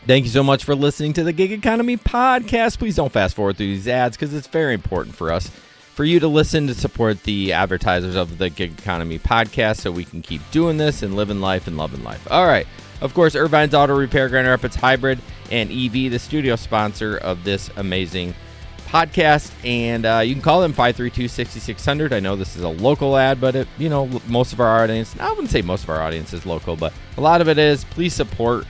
Thank you so much for listening to the Gig Economy podcast. Please don't fast forward through these ads because it's very important for us, for you to listen to support the advertisers of the Gig Economy podcast so we can keep doing this and living life and loving life. All right. Of course, Irvine's Auto Repair, Grand Rapids Hybrid, and EV, the studio sponsor of this amazing podcast. And you can call them 532-6600. I know this is a local ad, but most of our audience, I wouldn't say most of our audience is local, but a lot of it is. Please support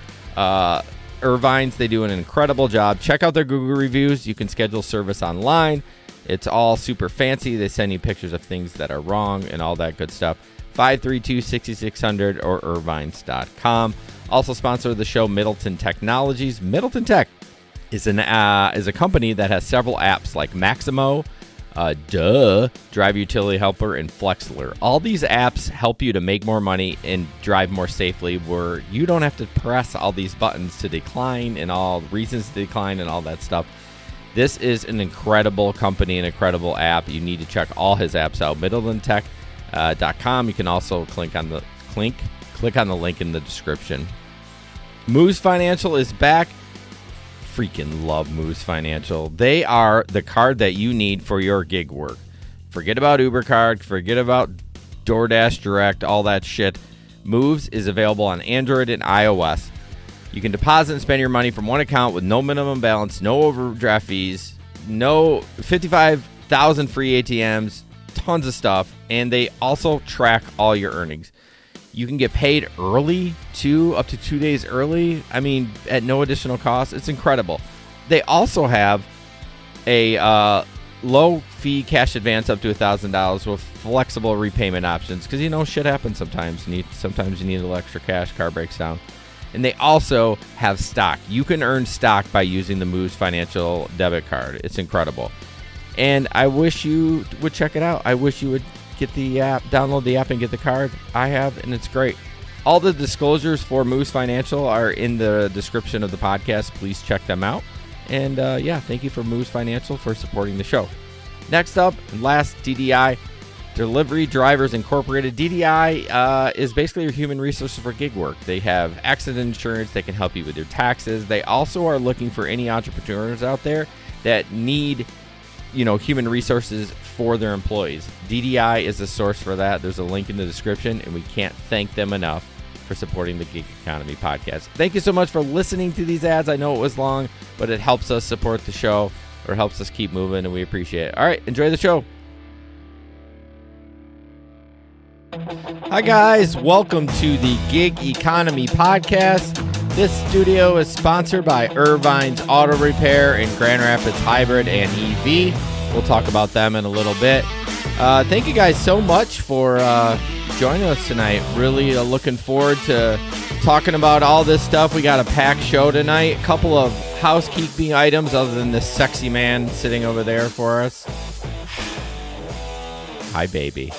Irvine's. They do an incredible job. Check out their Google reviews. You can schedule service online. It's all super fancy. They send you pictures of things that are wrong and all that good stuff. 532-6600 or irvines.com. Also sponsor of the show, Middleton Technologies. Middleton Tech is a company that has several apps like Maximo, Drive Utility Helper, and Flexler. All these apps help you to make more money and drive more safely, where you don't have to press all these buttons to decline and all reasons to decline and all that stuff. This is an incredible company, an incredible app. You need to check all his apps out. MiddletonTech.com. You can also click on the link in the description. Moose Financial is back. Freaking love Moose Financial. They are the card that you need for your gig work. Forget about Uber Card. Forget about DoorDash Direct, all that shit. Moves is available on Android and iOS. You can deposit and spend your money from one account with no minimum balance, no overdraft fees, no 55,000 free ATMs, tons of stuff, and they also track all your earnings. You can get paid early, up to 2 days early. I mean, at no additional cost. It's incredible. They also have a low-fee cash advance up to $1,000 with flexible repayment options because, shit happens sometimes. Sometimes you need a little extra cash, car breaks down. And they also have stock. You can earn stock by using the Moves Financial debit card. It's incredible. And I wish you would check it out. I wish you would get the app, download the app and get the card. I have, and it's great. All the disclosures for Moose Financial are in the description of the podcast. Please check them out. And thank you for Moose Financial for supporting the show. Next up, and last, DDI, Delivery Drivers Incorporated. DDI is basically your human resources for gig work. They have accident insurance. They can help you with your taxes. They also are looking for any entrepreneurs out there that need human resources for their employees. DDI is the source for that. There's a link in the description, and we can't thank them enough for supporting the Gig Economy podcast. Thank you so much for listening to these ads. I know it was long, but it helps us support the show, or helps us keep moving, and we appreciate it. All right, enjoy the show. Hi, guys. Welcome to the Gig Economy podcast. This studio is sponsored by Irvine's Auto Repair in Grand Rapids Hybrid and EV. We'll talk about them in a little bit. Thank you guys so much for joining us tonight. Really looking forward to talking about all this stuff. We got a packed show tonight. A couple of housekeeping items other than this sexy man sitting over there for us. Hi, baby.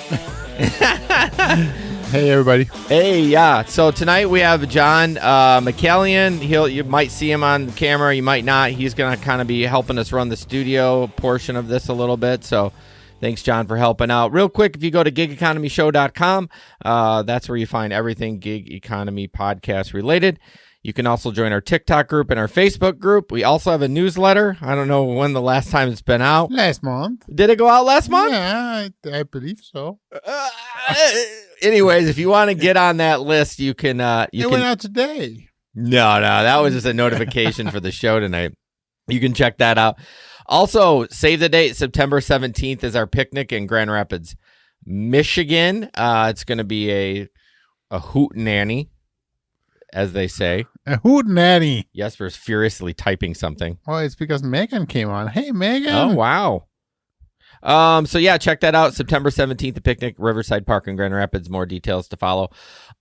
Hey, everybody. Hey, yeah. So tonight we have John McCallion. You might see him on camera. You might not. He's going to kind of be helping us run the studio portion of this a little bit. So thanks, John, for helping out. Real quick, if you go to gigeconomyshow.com, that's where you find everything Gig Economy podcast related. You can also join our TikTok group and our Facebook group. We also have a newsletter. I don't know when the last time it's been out. Last month. Did it go out last month? Yeah, I believe so. Anyways, if you want to get on that list, you can. It went out today. No, that was just a notification for the show tonight. You can check that out. Also, save the date. September 17th is our picnic in Grand Rapids, Michigan. It's going to be a hootenanny, as they say. A hootenanny. Jesper's furiously typing something. Oh, it's because Megan came on. Hey, Megan. Oh, wow. So yeah, check that out. September 17th, the picnic, Riverside Park in Grand Rapids. More details to follow.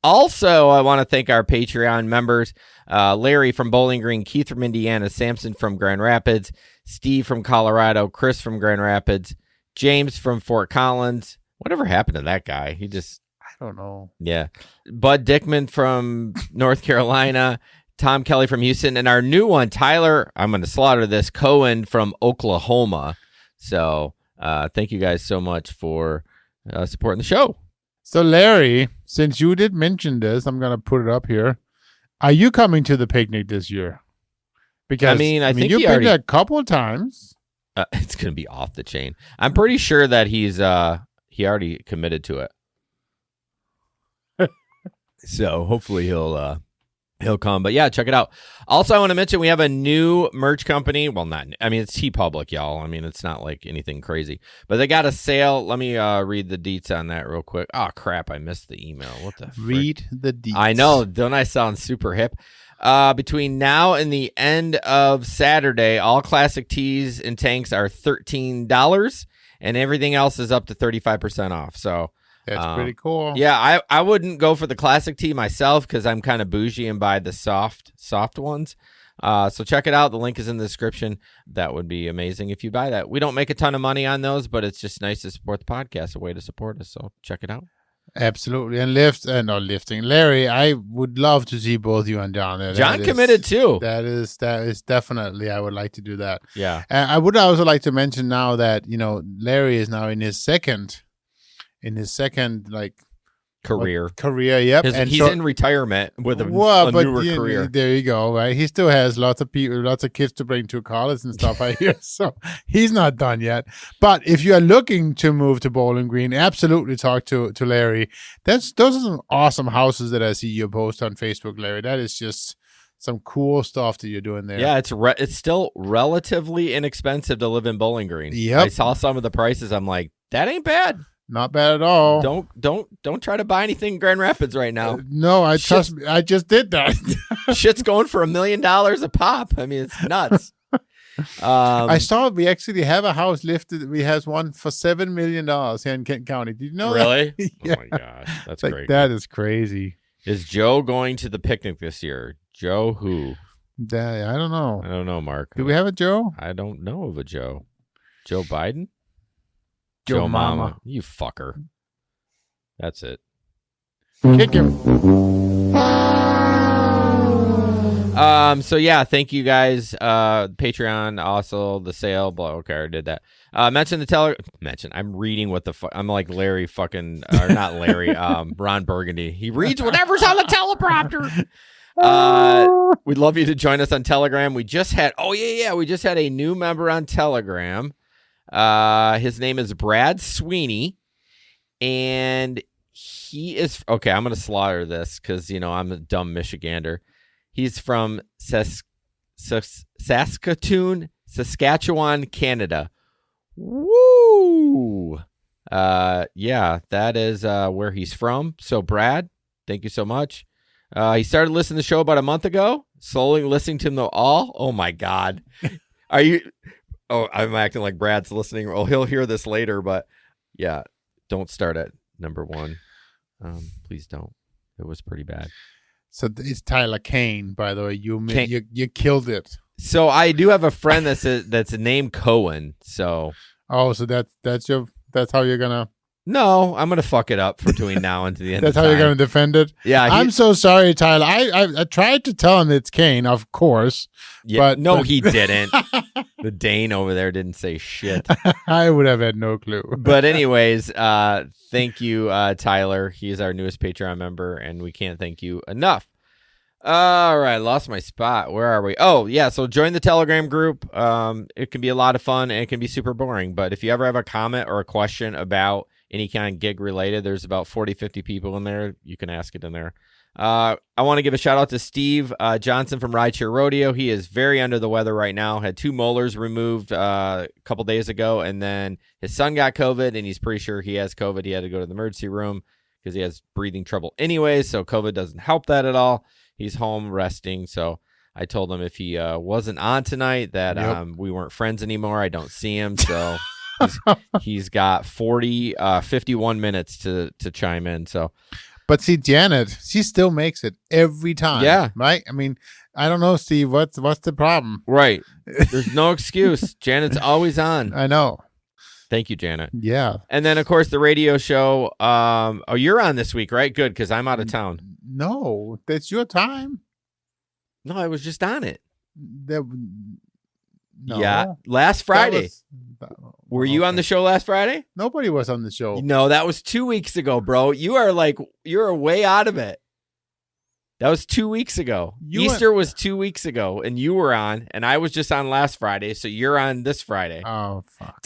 Also, I want to thank our Patreon members, Larry from Bowling Green, Keith from Indiana, Samson from Grand Rapids, Steve from Colorado, Chris from Grand Rapids, James from Fort Collins. Whatever happened to that guy? I don't know. Yeah. Bud Dickman from North Carolina, Tom Kelly from Houston, and our new one, Tyler, I'm going to slaughter this, Cohen from Oklahoma. So thank you guys so much for supporting the show. So, Larry, since you did mention this, I'm going to put it up here. Are you coming to the picnic this year? Because I think you've he been already. there a couple of times. It's gonna be off the chain. I'm pretty sure that he already committed to it. So hopefully he'll come. But yeah, check it out. Also, I want to mention we have a new merch company. Well, it's TeePublic, y'all. I mean, it's not like anything crazy. But they got a sale. Let me read the deets on that real quick. Oh, crap. I missed the email. What the frick? Read the deets. I know. Don't I sound super hip? Between now and the end of Saturday, all classic tees and tanks are $13, and everything else is up to 35% off. So That's pretty cool. yeah, I wouldn't go for the classic tee myself because I'm kind of bougie and buy the soft ones. So check it out. The link is in the description. That would be amazing if you buy that. We don't make a ton of money on those, but it's just nice to support the podcast, a way to support us. So check it out. Absolutely. And not lifting. Larry, I would love to see both you and John there. John committed too. That is definitely, I would like to do that. Yeah. I would also like to mention now that, Larry is now in his second Career. Yep. He's in retirement with a newer career. There you go. Right. He still has lots of kids to bring to college and stuff, I hear. So he's not done yet. But if you are looking to move to Bowling Green, absolutely talk to Larry. Those are some awesome houses that I see you post on Facebook, Larry. That is just some cool stuff that you're doing there. Yeah, it's still relatively inexpensive to live in Bowling Green. Yep. I saw some of the prices. I'm like, that ain't bad. Not bad at all. Don't try to buy anything in Grand Rapids right now. No, I just did that. Shit's going for $1 million a pop. I mean, it's nuts. I saw we actually have a house listed. We has one for $7 million here in Kent County. Did you know really? that? Yeah. Oh my gosh, that's like, great. That is crazy. Is Joe going to the picnic this year? Joe who? I don't know. I don't know, Mark. Do we have a Joe? I don't know of a Joe. Joe Biden? Joe Mama. You fucker. That's it. Kick him. So yeah, thank you guys. Patreon, also the sale. Okay, I did that. Mention I'm reading what the fuck. I'm like Larry fucking, or not Larry. Ron Burgundy. He reads whatever's on the teleprompter. We'd love you to join us on Telegram. We just had a new member on Telegram. His name is Brad Sweeney, and he is okay. I'm gonna slaughter this because I'm a dumb Michigander. He's from Saskatoon, Saskatchewan, Canada. Woo! Yeah, that is where he's from. So, Brad, thank you so much. He started listening to the show about a month ago. Slowly listening to him though. Oh my God, are you? Oh, I'm acting like Brad's listening. Oh, he'll hear this later, but yeah, don't start at number 1. Please don't. It was pretty bad. So it's Tyler Kane, by the way. You killed it. So I do have a friend that's named Cohen. So so that's how you're gonna. No, I'm gonna fuck it up between now and to the end. That's of how time. you're gonna defend it. Yeah, I'm so sorry, Tyler. I tried to tell him it's Kane, of course. Yeah, but he didn't. The Dane over there didn't say shit. I would have had no clue. But anyways, thank you, Tyler. He's our newest Patreon member, and we can't thank you enough. All right, lost my spot. Where are we? Oh, yeah, so join the Telegram group. It can be a lot of fun, and it can be super boring. But if you ever have a comment or a question about any kind of gig related, there's about 40, 50 people in there. You can ask it in there. I want to give a shout out to Steve Johnson from Rioter Rodeo. He is very under the weather right now. Had 2 molars removed a couple days ago, and then his son got COVID, and he's pretty sure he has COVID. He had to go to the emergency room because he has breathing trouble anyways, so COVID doesn't help that at all. He's home resting, so I told him if he wasn't on tonight that we weren't friends anymore. I don't see him, so he's got 51 minutes to chime in. So. But see, Janet, she still makes it every time. Yeah. Right? I mean, I don't know, Steve. What's the problem? Right. There's no excuse. Janet's always on. I know. Thank you, Janet. Yeah. And then, of course, the radio show. You're on this week, right? Good, because I'm out of town. No, that's your time. No, I was just on it. No. Yeah. Last Friday. Were you on the show last Friday? Nobody was on the show. No, that was 2 weeks ago, bro. You're way out of it. That was 2 weeks ago. Easter was 2 weeks ago, and you were on, and I was just on last Friday, so you're on this Friday. Oh, fuck.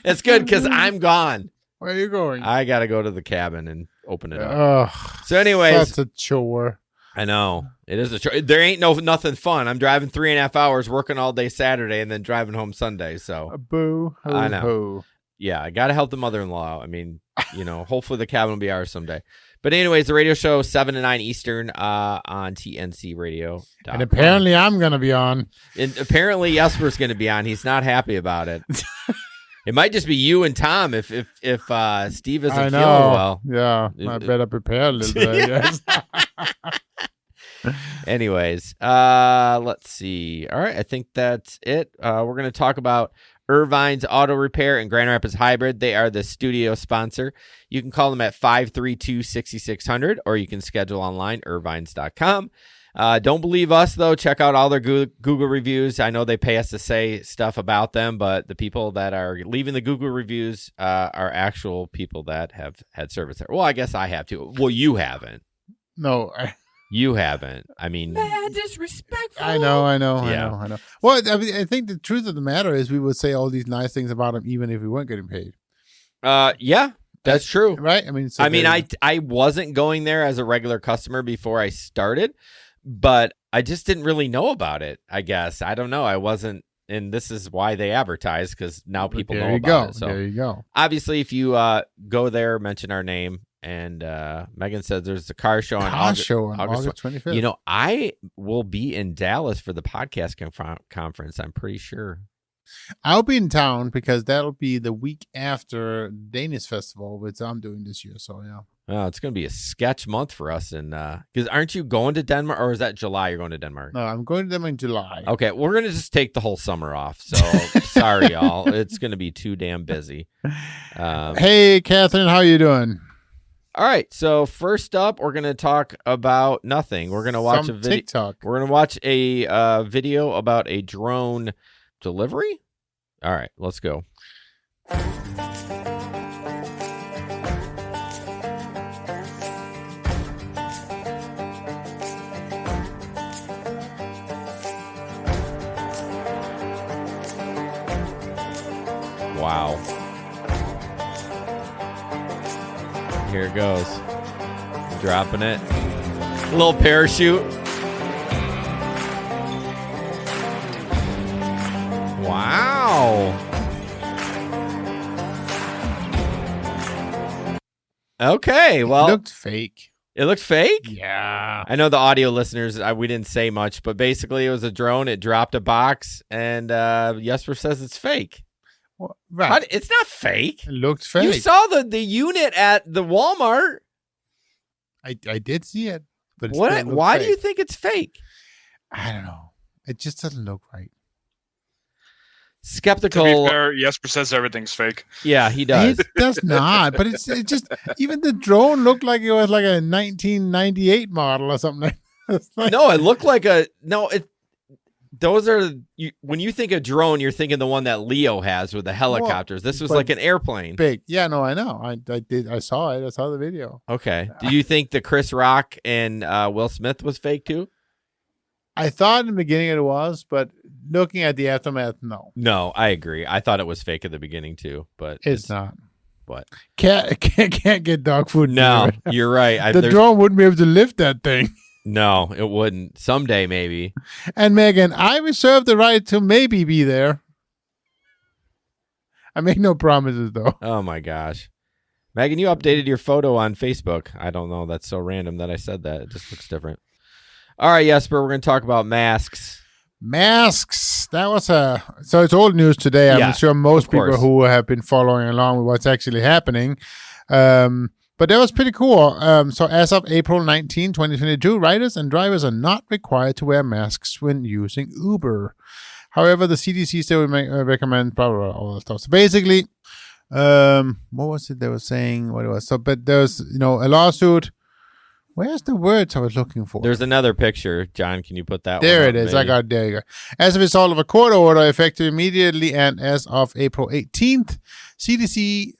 It's good because I'm gone. Where are you going? I got to go to the cabin and open it up. Oh, so anyways. That's a chore. I know. It is a chore. There ain't nothing fun. I'm driving 3.5 hours, working all day Saturday, and then driving home Sunday. So boo. I know. Yeah, I got to help the mother-in-law. I mean, hopefully the cabin will be ours someday. But anyways, the radio show 7 to 9 Eastern on TNC Radio. And apparently I'm going to be on. And apparently Jesper's going to be on. He's not happy about it. It might just be you and Tom if Steve isn't feeling well. Yeah, I better prepare a little bit. Yes. Anyways, let's see. All right, I think that's it. We're going to talk about Irvine's Auto Repair and Grand Rapids Hybrid. They are the studio sponsor. You can call them at 532-6600, or you can schedule online, irvines.com. Don't believe us, though. Check out all their Google reviews. I know they pay us to say stuff about them, but the people that are leaving the Google reviews are actual people that have had service there. Well, I guess I have too. Well, you haven't. No, you haven't. I mean, mad disrespectful. I know. Yeah. Well, I mean, I think the truth of the matter is we would say all these nice things about them even if we weren't getting paid. Yeah, that's true. Right? I mean, I wasn't going there as a regular customer before I started, but I just didn't really know about it, I guess. I don't know. I wasn't, and this is why they advertise, because now people know about it. So there you go. Obviously, if you go there, mention our name. And Megan says there's a car show on August 25th. I will be in Dallas for the podcast conference, I'm pretty sure. I'll be in town because that'll be the week after Danish Festival, which I'm doing this year. So, yeah. Oh, it's going to be a sketch month for us. And because aren't you going to Denmark, or is that July you're going to Denmark? No, I'm going to Denmark in July. Okay, we're going to just take the whole summer off. So sorry, y'all. It's going to be too damn busy. Hey, Catherine, how you doing? All right, so first up, we're going to talk about nothing. We're going to watch a video. TikTok. We're going to watch a video about a drone delivery. All right, let's go. Wow. Here it goes. Dropping it. A little parachute. Wow. Okay, well. It looked fake. It looked fake? Yeah. I know the audio listeners, we didn't say much, but basically it was a drone. It dropped a box, and Jesper says it's fake. Well, right. It's not fake. It looked fake. You saw the unit at the Walmart. I did see it. But why do you think it's fake? I don't know. It just doesn't look right. Skeptical. To be fair, Jesper says everything's fake. Yeah, he does. It does not, but it just, even the drone looked like it was like a 1998 model or something. No, it looked like those are, when you think of drone, you're thinking the one that Leo has with the helicopters. This was like an airplane. Big. Yeah, no, I know. I saw it. I saw the video. Okay. Do you think the Chris Rock and Will Smith was fake too? I thought in the beginning it was, but looking at the aftermath, no. No, I agree. I thought it was fake at the beginning too, but it's not. What? Can't get dog food. No, you're right. The drone wouldn't be able to lift that thing. No, it wouldn't. Someday, maybe. And Megan, I reserve the right to maybe be there. I make no promises, though. Oh, my gosh. Megan, you updated your photo on Facebook. I don't know. That's so random that I said that. It just looks different. All right, Jesper, we're going to talk about masks. Masks. That was so it's old news today. I'm sure most people who have been following along with what's actually happening. But that was pretty cool. So as of April 19, 2022, riders and drivers are not required to wear masks when using Uber. However, the CDC still recommend blah, blah, blah, all that stuff. So basically, what was it they were saying? What it was? So, but there's, a lawsuit. Where's the words I was looking for? There's another picture. John, can you put that there one it is. maybe? I got it. There you go. As a result of a court order effective immediately and as of April 18th, CDC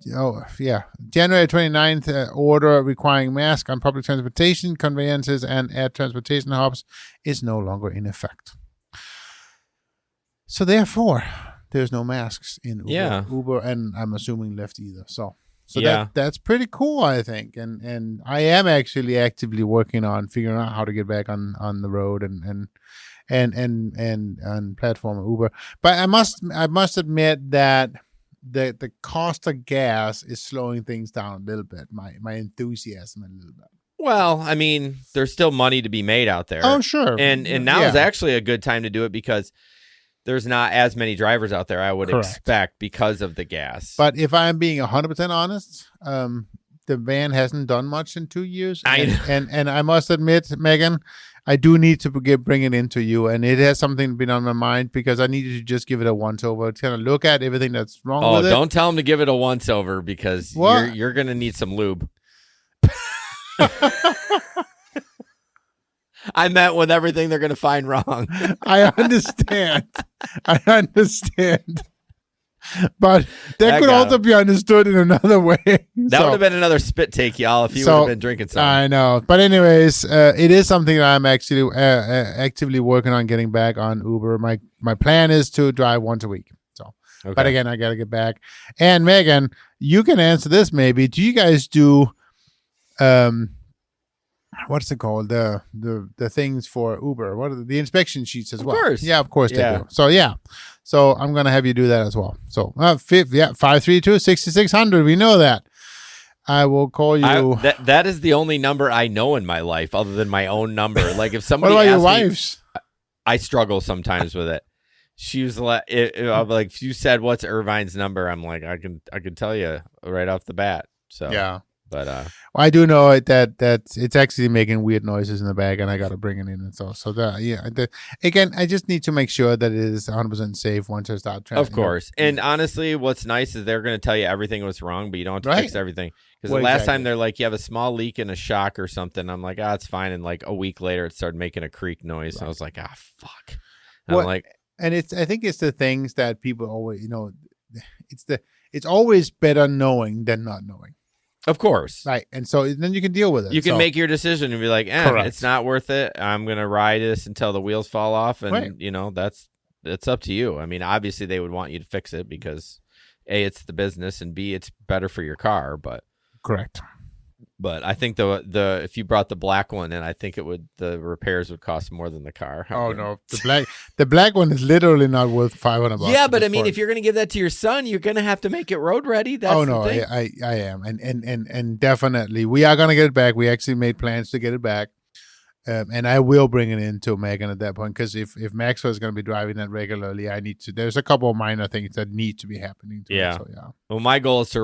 January 29th order requiring mask on public transportation, conveyances, and at transportation hubs is no longer in effect. So therefore, there's no masks in Uber, and I'm assuming Lyft either. So that's pretty cool, I think. And I am actually actively working on figuring out how to get back on the road and platform of Uber. But I must admit that the cost of gas is slowing things down a little bit. My enthusiasm a little bit. Well, I mean, there's still money to be made out there. Oh, sure. And now is actually a good time to do it because there's not as many drivers out there, I would expect, because of the gas. But if I'm being 100% honest, the van hasn't done much in 2 years. And I must admit, Megan, I do need to bring it into you. And it has something been on my mind because I need you to just give it a once-over. Kind of look at everything that's wrong with it. Oh, don't tell him to give it a once-over because you're going to need some lube. I meant with everything they're going to find wrong. I understand. But that could also be understood in another way. That would have been another spit take, y'all, if you would have been drinking something. I know. But anyways, it is something that I'm actually actively working on getting back on Uber. My plan is to drive once a week. So, But again, I got to get back. And Megan, you can answer this maybe. Do you guys do... what's it called? The things for Uber. What are the inspection sheets as well? Of course. Yeah, of course they do. So I'm gonna have you do that as well. So 532-6600. We know that. I will call you. That is the only number I know in my life, other than my own number. Like if somebody what about your wife's? I struggle sometimes with it. She was like, if you said what's Irvine's number, I'm like, I can tell you right off the bat. So yeah. But I do know that it's actually making weird noises in the bag, and I got to bring it in and so again, I just need to make sure that it is 100% safe once I start trying. Of course, and honestly, what's nice is they're going to tell you everything was wrong, but you don't have to fix everything. Because the last time they're like, you have a small leak in a shock or something. I'm like, it's fine, and like a week later, it started making a creak noise. And I was like, fuck. And I'm like, and I think it's the things that people always, it's always better knowing than not knowing. Of course. Right. And so then you can deal with it. You can make your decision and be like, it's not worth it. I'm going to ride this until the wheels fall off. And, that's up to you. I mean, obviously they would want you to fix it because A, it's the business, and B, it's better for your car. But correct. But I think the if you brought the black one in, I think the repairs would cost more than the car. No, the black one is literally not worth $500. Yeah, but I mean, if you're going to give that to your son, you're going to have to make it road ready. That's I am, and definitely we are going to get it back. We actually made plans to get it back. And I will bring it into Megan at that point because if Maxwell is going to be driving that regularly, I need to. There's a couple of minor things that need to be happening. Well, my goal is to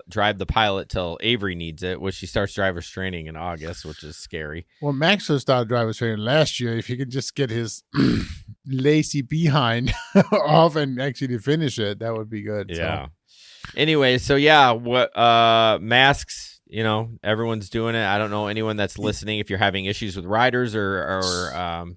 drive the pilot till Avery needs it, which she starts driver's training in August, which is scary. Well, Maxwell started driver's training last year. If he could just get his lazy behind off and actually finish it, that would be good. Yeah. So. Anyway, what masks. Everyone's doing it. I don't know anyone that's listening. If you're having issues with riders or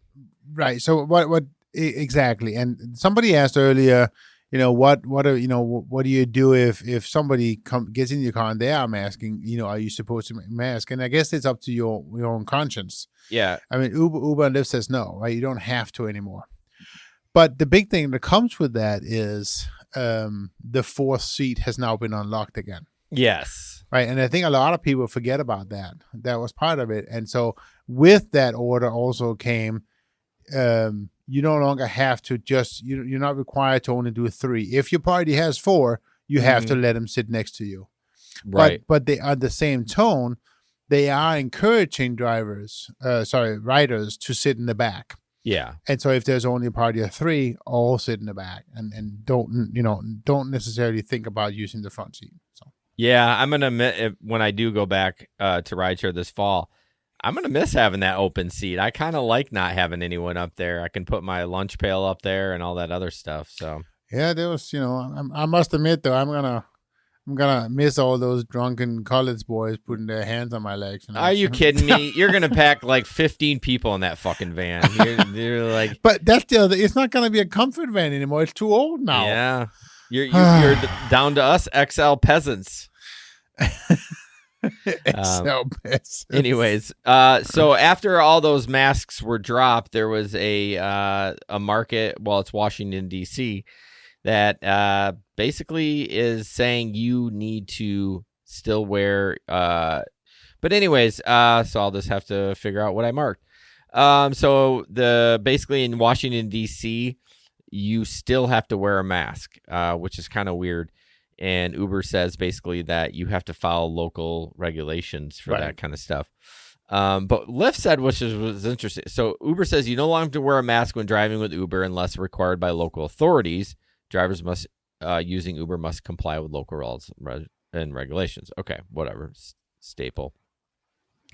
right. So what exactly? And somebody asked earlier, what do you do if somebody gets in your car and they are masking? Are you supposed to mask? And I guess it's up to your own conscience. Yeah. I mean, Uber and Lyft says no, right? You don't have to anymore. But the big thing that comes with that is the fourth seat has now been unlocked again. Yes. Right. And I think a lot of people forget about that. That was part of it. And so with that order also came, you no longer have to you're not required to only do 3. If your party has 4, you have to let them sit next to you. Right. But they are the same tone. They are encouraging riders to sit in the back. Yeah. And so if there's only a party of 3, all sit in the back and don't necessarily think about using the front seat. So. Yeah, I'm gonna miss when I do go back to rideshare this fall. I'm gonna miss having that open seat. I kind of like not having anyone up there. I can put my lunch pail up there and all that other stuff. So yeah, there was. I must admit though, I'm gonna miss all those drunken college boys putting their hands on my legs. Are you kidding me? You're gonna pack like 15 people in that fucking van. You're like, but that's the other. It's not gonna be a comfort van anymore. It's too old now. Yeah. You're down to us XL peasants. Anyways, so after all those masks were dropped, there was a market. Well, it's Washington D.C. that basically is saying you need to still wear. But anyways, so I'll just have to figure out what I marked. So basically in Washington D.C. you still have to wear a mask, which is kind of weird. And Uber says basically that you have to follow local regulations for that kind of stuff. But Lyft said, which was interesting. So Uber says you no longer have to wear a mask when driving with Uber unless required by local authorities. Drivers using Uber must comply with local rules and regulations. Okay, whatever. Staple.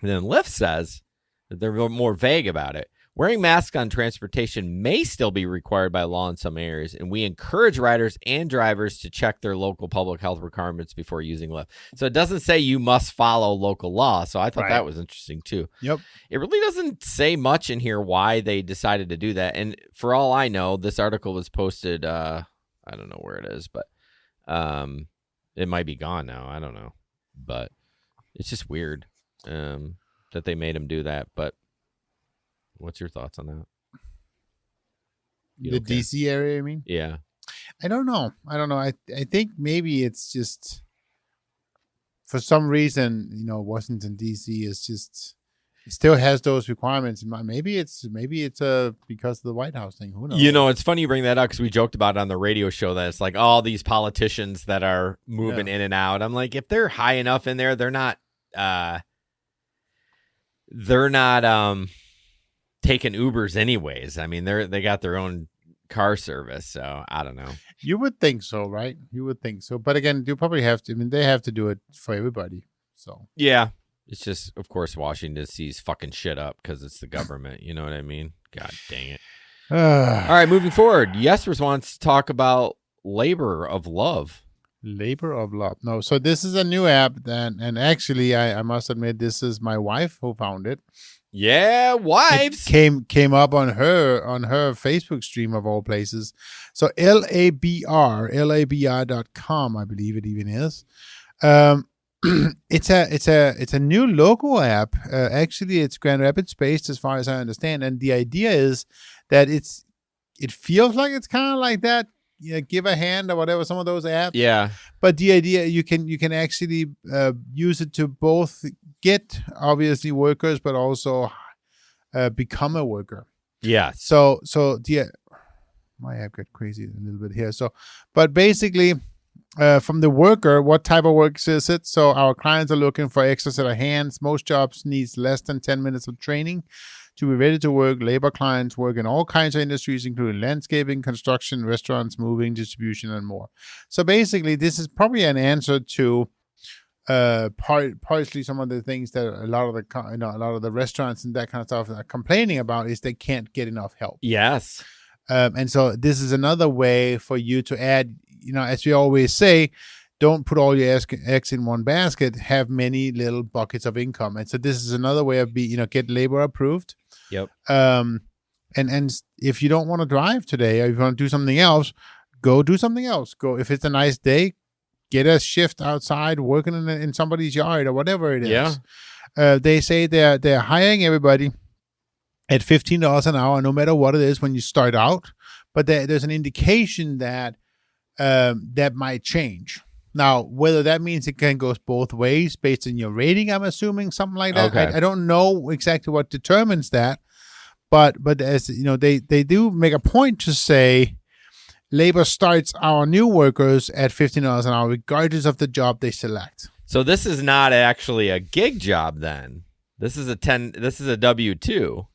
And then Lyft says that they're more vague about it. Wearing masks on transportation may still be required by law in some areas, and we encourage riders and drivers to check their local public health requirements before using Lyft. So it doesn't say you must follow local law, so I thought that was interesting too. Yep. It really doesn't say much in here why they decided to do that, and for all I know, this article was posted, I don't know where it is, but it might be gone now. I don't know, but it's just weird that they made him do that, but what's your thoughts on that? The DC area, I mean? Yeah. I don't know. I think maybe it's just for some reason, Washington DC is just it still has those requirements. Maybe it's because of the White House thing. Who knows? It's funny you bring that up because we joked about it on the radio show that it's like all these politicians that are moving in and out. I'm like, if they're high enough in there, they're not taking Ubers anyways. I mean, they got their own car service, so I don't know. You would think so, right? You would think so, but again, you probably have to. I mean, they have to do it for everybody. So yeah, it's just, of course, Washington D.C.'s fucking shit up because it's the government. You know what I mean? God dang it! All right, moving forward. Yesers wants to talk about Labor of Love. Labor of Love. No, so this is a new app, and actually, I must admit, this is my wife who found it. Yeah, wives. It came up on her Facebook stream of all places. So labr.com, I believe it even is. It's a new local app. Actually, it's Grand Rapids based, as far as I understand, and the idea is that it feels like it's kind of like that. Give a hand or whatever, some of those apps. Yeah. But the idea, you can actually use it to both get, obviously, workers, but also become a worker. Yeah. So my app got crazy a little bit here. So, but basically, from the worker, what type of work is it? So our clients are looking for extra set of hands. Most jobs needs less than 10 minutes of training to be ready to work. Labor clients work in all kinds of industries, including landscaping, construction, restaurants, moving, distribution, and more. So basically, this is probably an answer to partially some of the things that a lot of the restaurants and that kind of stuff are complaining about is they can't get enough help. Yes. And so this is another way for you to add, as we always say, don't put all your eggs in one basket, have many little buckets of income. And so this is another way of get labor approved. Yep. And if you don't want to drive today, or if you want to do something else, go do something else. Go, if it's a nice day, get a shift outside working in somebody's yard or whatever it is. Yeah. They say they're hiring everybody at $15 an hour, no matter what it is when you start out. But there's an indication that that might change. Now, whether that means it can go both ways based on your rating, I'm assuming something like that. Okay. I don't know exactly what determines that, but as they do make a point to say, labor starts our new workers at $15 an hour, regardless of the job they select. So this is not actually a gig job then. This is a W-2.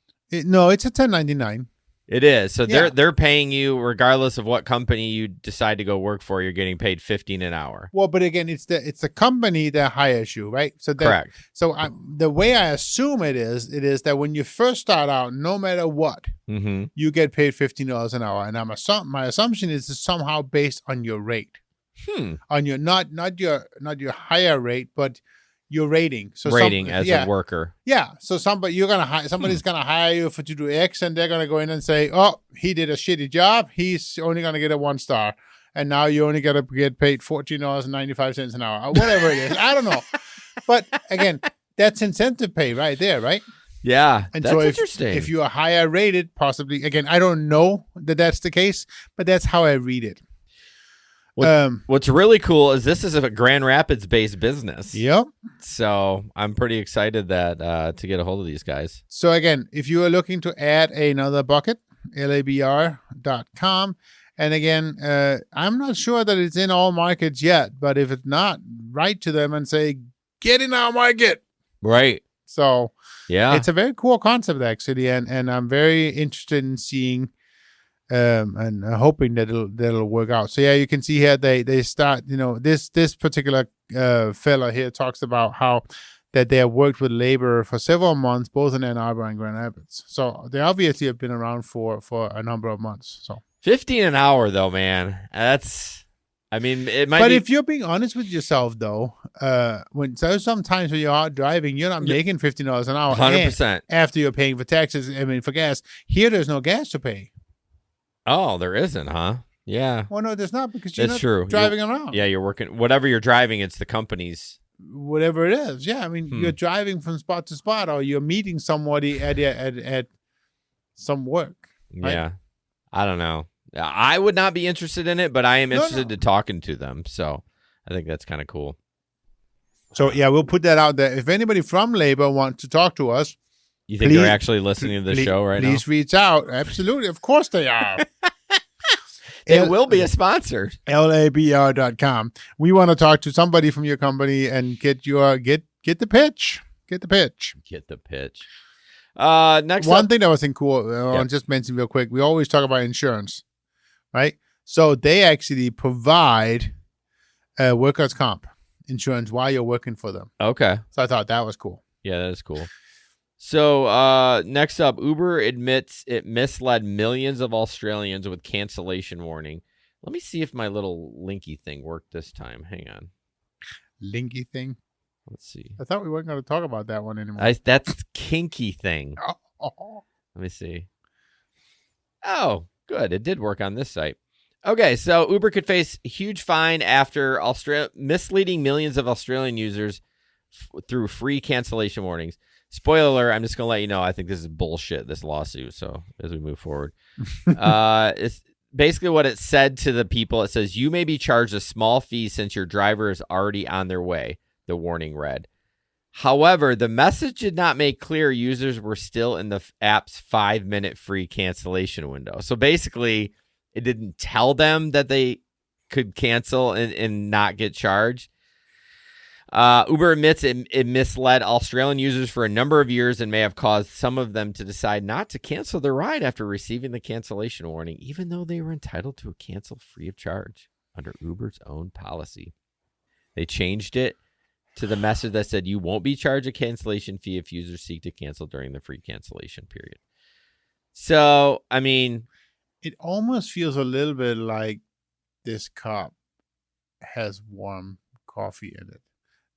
No, it's a 1099. It is. So Yeah. they're paying you regardless of what company you decide to go work for. You're getting paid $15 an hour. Well, but again, it's the company that hires you, right? So Correct. So the way I assume it is that when you first start out, no matter what, Mm-hmm. you get paid $15 an hour, and my assumption is it's somehow based on your rate, on your not your higher rate, but your rating. So Rating as a worker. Yeah. So somebody's gonna hire you to do X, and they're gonna go in and say, "Oh, he did a shitty job. He's only gonna get a 1 star." and now you only got to get paid $14.95 an hour, or whatever it is. I don't know. But again, that's incentive pay right there, right? Yeah, And that's so interesting. if you are higher rated, possibly, again, I don't know that that's the case, but that's how I read it. What's really cool is this is a Grand Rapids-based business. Yep. So I'm pretty excited that to get a hold of these guys. So again, if you are looking to add another bucket, labr.com. And again, I'm not sure that it's in all markets yet, but if it's not, write to them and say, get in our market. Right. So yeah, it's a very cool concept, actually. And I'm very interested in seeing and hoping that it'll work out. So yeah, you can see here they start, this particular fella here talks about how that they have worked with labor for several months, both in Ann Arbor and Grand Rapids. So they obviously have been around for a number of months. So 15 an hour though, man. It might. But be... if you're being honest with yourself, though, sometimes when you're out driving, you're not making $15 an hour. 100%. After you're paying for taxes, for gas. Here, there's no gas to pay. Oh, there isn't, huh? Yeah. Well, no, there's not, because you're That's not true. driving around. Yeah, you're working. Whatever you're driving, it's the company's. Whatever it is. Yeah, you're driving from spot to spot, or you're meeting somebody at some work. Right? Yeah. I don't know. I would not be interested in it, but I am interested to talking to them. So I think that's kind of cool. So, yeah, we'll put that out there. If anybody from labor wants to talk to us, you think they're actually listening to the show right now? Please reach out. Absolutely. Of course they are. They will be a sponsor. labr.com. We want to talk to somebody from your company and get the pitch. Get the pitch. Get the pitch. Next one up, thing that was cool, I'll just mention real quick. We always talk about insurance, right? So they actually provide workers' comp insurance while you're working for them. Okay. So I thought that was cool. Yeah, that is cool. So next up, Uber admits it misled millions of Australians with cancellation warning. Let me see if my little linky thing worked this time. Hang on. Linky thing? Let's see. I thought we weren't going to talk about that one anymore. That's kinky thing. Let me see. Oh, good. It did work on this site. Okay, so Uber could face a huge fine after misleading millions of Australian users through free cancellation warnings. Spoiler alert, I'm just going to let you know, I think this is bullshit, this lawsuit, so as we move forward. It's basically what it said to the people. It says, you may be charged a small fee since your driver is already on their way, the warning read. However, the message did not make clear users were still in the app's 5-minute free cancellation window. So basically, it didn't tell them that they could cancel and not get charged. Uber admits it misled Australian users for a number of years and may have caused some of them to decide not to cancel their ride after receiving the cancellation warning, even though they were entitled to a cancel free of charge under Uber's own policy. They changed it to the message that said you won't be charged a cancellation fee if users seek to cancel during the free cancellation period. So, it almost feels a little bit like this cup has warm coffee in it.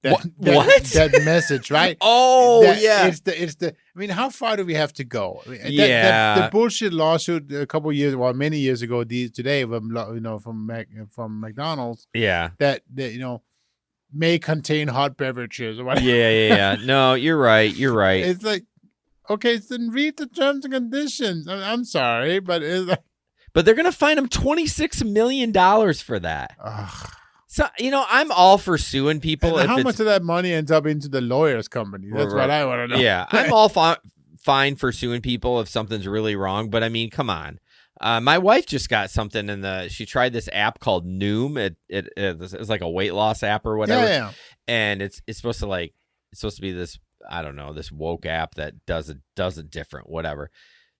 That message, right? Yeah. It's the. How far do we have to go? Yeah. The bullshit lawsuit a couple years, many years ago, today, from McDonald's. Yeah. That may contain hot beverages or whatever. Yeah. No, you're right. It's like, okay, then read the terms and conditions. I'm sorry, but it's like. But they're gonna fine him $26 million for that. Ugh. So, I'm all for suing people. And how much of that money ends up into the lawyer's company? That's what I want to know. Yeah, I'm all fine for suing people if something's really wrong. But come on. My wife just got something she tried this app called Noom. It's like a weight loss app or whatever. Yeah. And it's supposed to be this, I don't know, this woke app that does it different, whatever.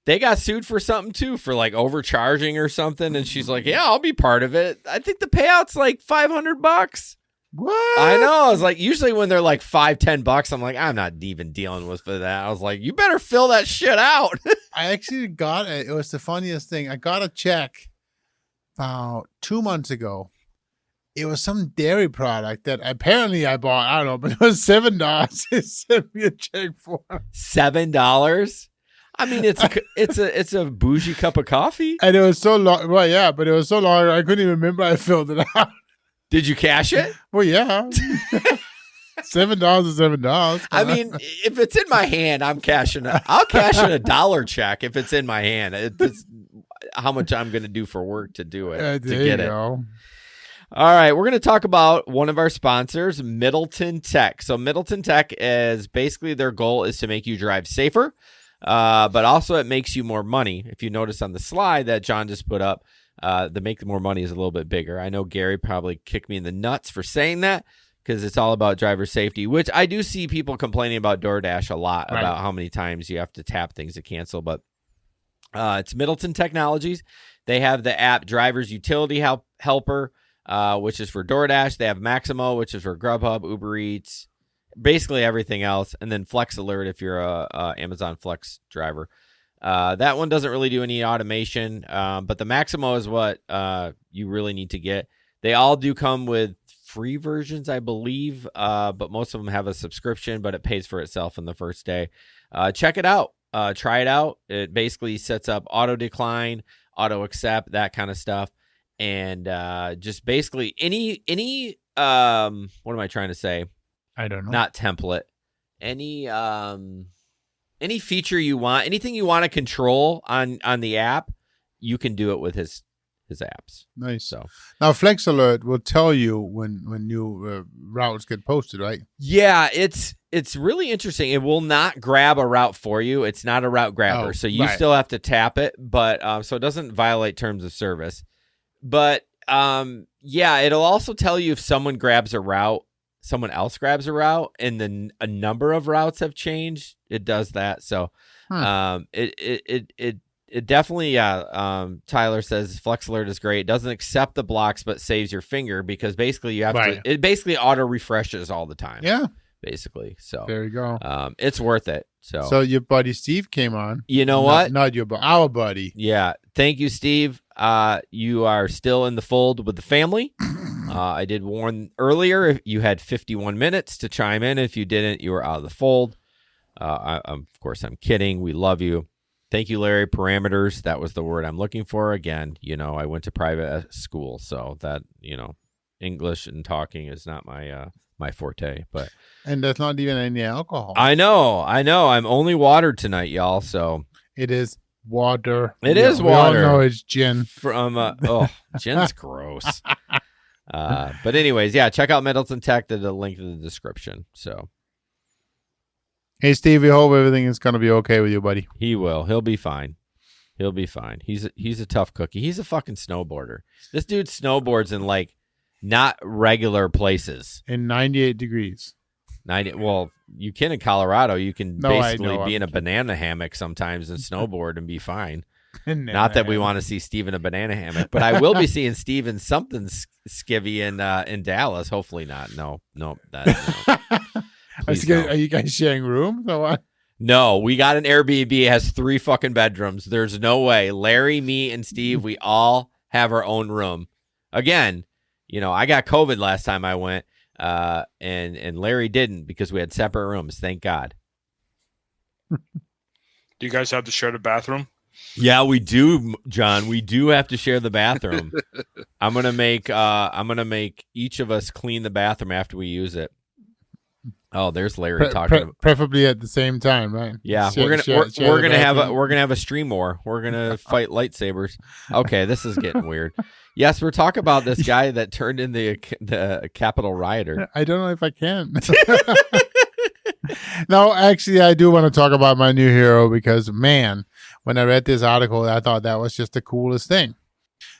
They got sued for something too, for like overcharging or something. And she's like, yeah, I'll be part of it. I think the payout's like $500. What? I know. I was like, usually when they're like $5-10, I'm like, I'm not even dealing with for that. I was like, you better fill that shit out. I actually got it. It was the funniest thing. I got a check about 2 months ago. It was some dairy product that apparently I bought. I don't know, but it was $7. It sent me a check for $7. I mean, it's a bougie cup of coffee. And it was so long. Well, yeah, but it was so long I couldn't even remember I filled it out. Did you cash it? Well, yeah. $7 is $7. I mean, if it's in my hand, I'm cashing it. I'll cash in a dollar check if it's in my hand. It's how much I'm going to do for work to do it, to get it. Go. All right, we're going to talk about one of our sponsors, Middleton Tech. So Middleton Tech is basically their goal is to make you drive safer, but also it makes you more money. If you notice on the slide that John just put up, the make more money is a little bit bigger. I know Gary probably kicked me in the nuts for saying that because it's all about driver safety, which I do see people complaining about DoorDash a lot about how many times you have to tap things to cancel, but it's Middleton Technologies. They have the app Driver's Utility Helper, which is for DoorDash. They have Maximo, which is for Grubhub, Uber Eats, basically everything else. And then Flex Alert if you're a Amazon Flex driver. That one doesn't really do any automation, but the Maximo is what you really need to get. They all do come with free versions, I believe, but most of them have a subscription, but it pays for itself in the first day. Check it out. Try it out. It basically sets up auto decline, auto accept, that kind of stuff. And just basically any what am I trying to say? I don't know. Not template. Any feature you want, anything you want to control on the app, you can do it with his apps. Nice. So now Flex Alert will tell you when new routes get posted, right? Yeah, it's really interesting. It will not grab a route for you. It's not a route grabber, so you still have to tap it, but so it doesn't violate terms of service. But yeah, it'll also tell you if someone grabs a route, someone else grabs a route, and then a number of routes have changed. It does that. So it definitely, Tyler says Flex Alert is great. It doesn't accept the blocks, but saves your finger because basically you have to, it basically auto refreshes all the time. Yeah. Basically. So there you go. It's worth it. So your buddy Steve came on. You know what? Not your buddy, our buddy. Yeah. Thank you, Steve. You are still in the fold with the family. I did warn earlier you had 51 minutes to chime in. If you didn't, you were out of the fold. Of course, I'm kidding. We love you. Thank you, Larry. Parameters. That was the word I'm looking for. Again, I went to private school, so that, English and talking is not my forte. And there's not even any alcohol. I know. I'm only watered tonight, y'all. So it is water. It is water. We all know it's gin. Gin's gross. But anyways, yeah, check out Middleton Tech. There's a link in the description. So, hey, Steve, we hope everything is going to be okay with you, buddy. He will. He'll be fine. He'll be fine. He's a tough cookie. He's a fucking snowboarder. This dude snowboards in not regular places. In 98 degrees. Well, you can in Colorado. You can basically be in a kidding. Banana hammock sometimes and snowboard and be fine. Not that we want to see Steve in a banana hammock, but I will be seeing Steve in something skivvy in Dallas. Hopefully not. No. Are you guys sharing rooms or what? No, we got an Airbnb. It has 3 fucking bedrooms. There's no way. Larry, me, and Steve, we all have our own room. Again, I got COVID last time I went, and Larry didn't because we had separate rooms. Thank God. Do you guys have to share the bathroom? Yeah, we do, John. We do have to share the bathroom. I'm gonna make each of us clean the bathroom after we use it. Oh, there's Larry talking. Preferably at the same time, right? Yeah, we're gonna have a stream war. We're gonna fight lightsabers. Okay, this is getting weird. Yes, we're talking about this guy that turned in the Capitol rioter. I don't know if I can. No, actually, I do want to talk about my new hero because, man, when I read this article, I thought that was just the coolest thing.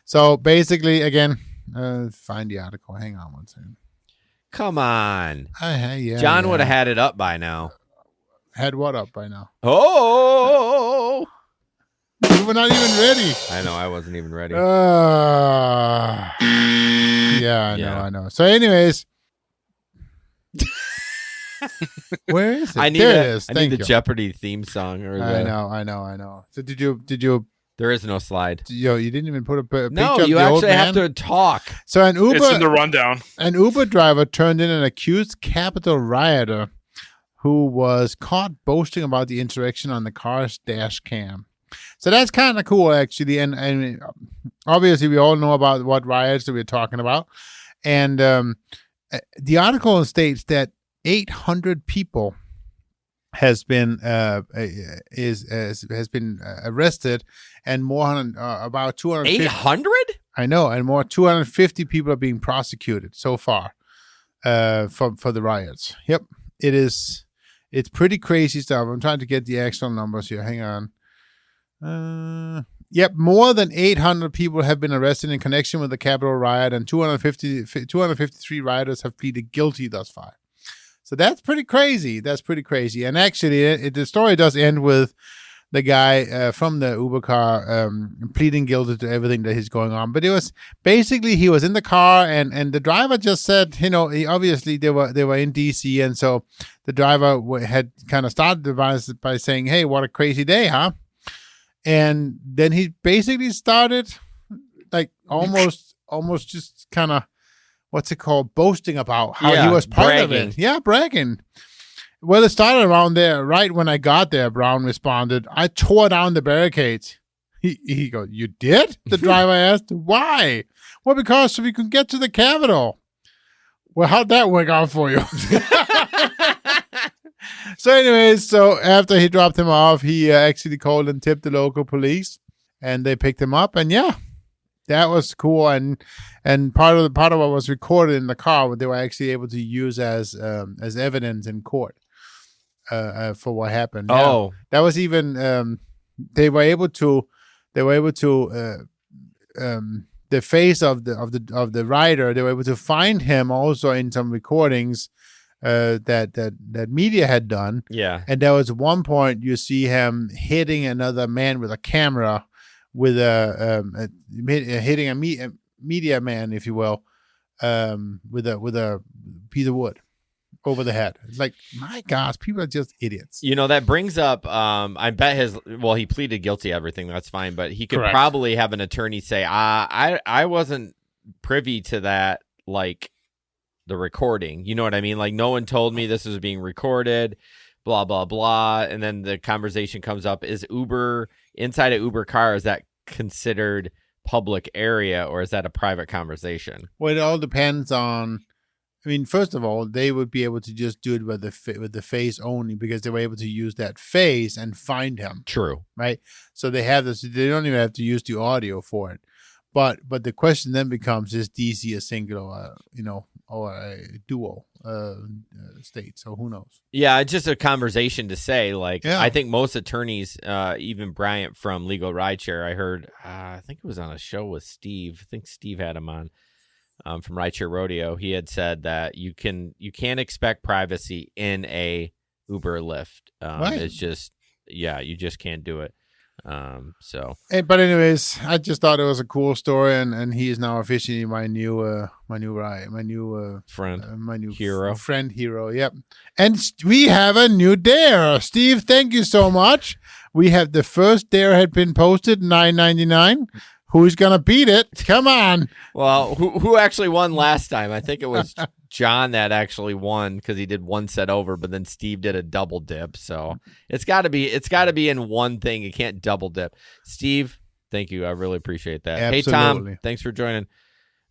So basically, again, find the article. Hang on one second. Come on. Yeah, John would have had it up by now. Had what up by now? Oh! You were not even ready. I know, I wasn't even ready. Yeah, I know. So anyways. Where is it? I need the Jeopardy theme song. I know. So did you? There is no slide. You didn't even put a picture. No, of you the old actually have man? to talk. So it's in the rundown. An Uber driver turned in an accused Capitol rioter who was caught boasting about the insurrection on the car's dash cam. So that's kind of cool, actually. And obviously, we all know about what riots that we're talking about. And the article states that 800 people has been arrested, and about 250. 800? I know, and 250 people are being prosecuted so far for the riots. Yep, it's pretty crazy stuff. I'm trying to get the actual numbers here. Hang on. Yep, more than 800 people have been arrested in connection with the Capitol riot, and 253 rioters have pleaded guilty thus far. So that's pretty crazy. And actually, the story does end with the guy from the Uber car pleading guilty to everything that is going on. But it was basically, he was in the car, and the driver just said, obviously they were in DC, and so the driver had kind of started by saying, "Hey, what a crazy day, huh?" And then he basically started like almost just kind of, what's it called, boasting about how he was part of it. Yeah, bragging. Well, it started around there. Right when I got there, Brown responded, "I tore down the barricades." He goes, "You did?" The driver asked. "Why?" "Well, because so we could get to the Capitol." "Well, how'd that work out for you?" So anyways, after he dropped him off, he actually called and tipped the local police, and they picked him up. And yeah, that was cool. And part of what was recorded in the car, what they were actually able to use as evidence in court for what happened. Oh, yeah, that was even they were able to the face of the rider. They were able to find him also in some recordings that media had done. Yeah. And there was one point you see him hitting another man with a camera, with hitting a media man, if you will, with a piece of wood over the head. It's like, my gosh, people are just idiots. That brings up, I bet he pleaded guilty to everything. That's fine. But he could Correct. probably have an attorney say, I wasn't privy to that, like, the recording. You know what I mean? Like, no one told me this was being recorded, blah, blah, blah. And then the conversation comes up, is Uber, inside an Uber car, is that considered public area, or is that a private conversation? Well, it all depends on, first of all, they would be able to just do it with the face only, because they were able to use that face and find him. True. Right? So they have this, they don't even have to use the audio for it. But the question then becomes, is DC a single, or a dual state? So who knows? Yeah, it's just a conversation to say, like, yeah. I think most attorneys, even Bryant from Legal Rideshare, I heard, I think it was on a show with Steve. I think Steve had him on from Rideshare Rodeo. He had said that you can't expect privacy in a Uber Lyft. Right. It's just, you just can't do it. But anyways, I just thought it was a cool story, and he is now officially my new friend, my new hero. Friend hero. Yep. And we have a new dare. Steve, thank you so much. We have the first dare had been posted, $9.99. Who's gonna beat it? Come on. Well, who actually won last time? I think it was John that actually won, because he did one set over, but then Steve did a double dip. So it's got to be in one thing. You can't double dip. Steve, thank you. I really appreciate that. Absolutely. Hey Tom, thanks for joining.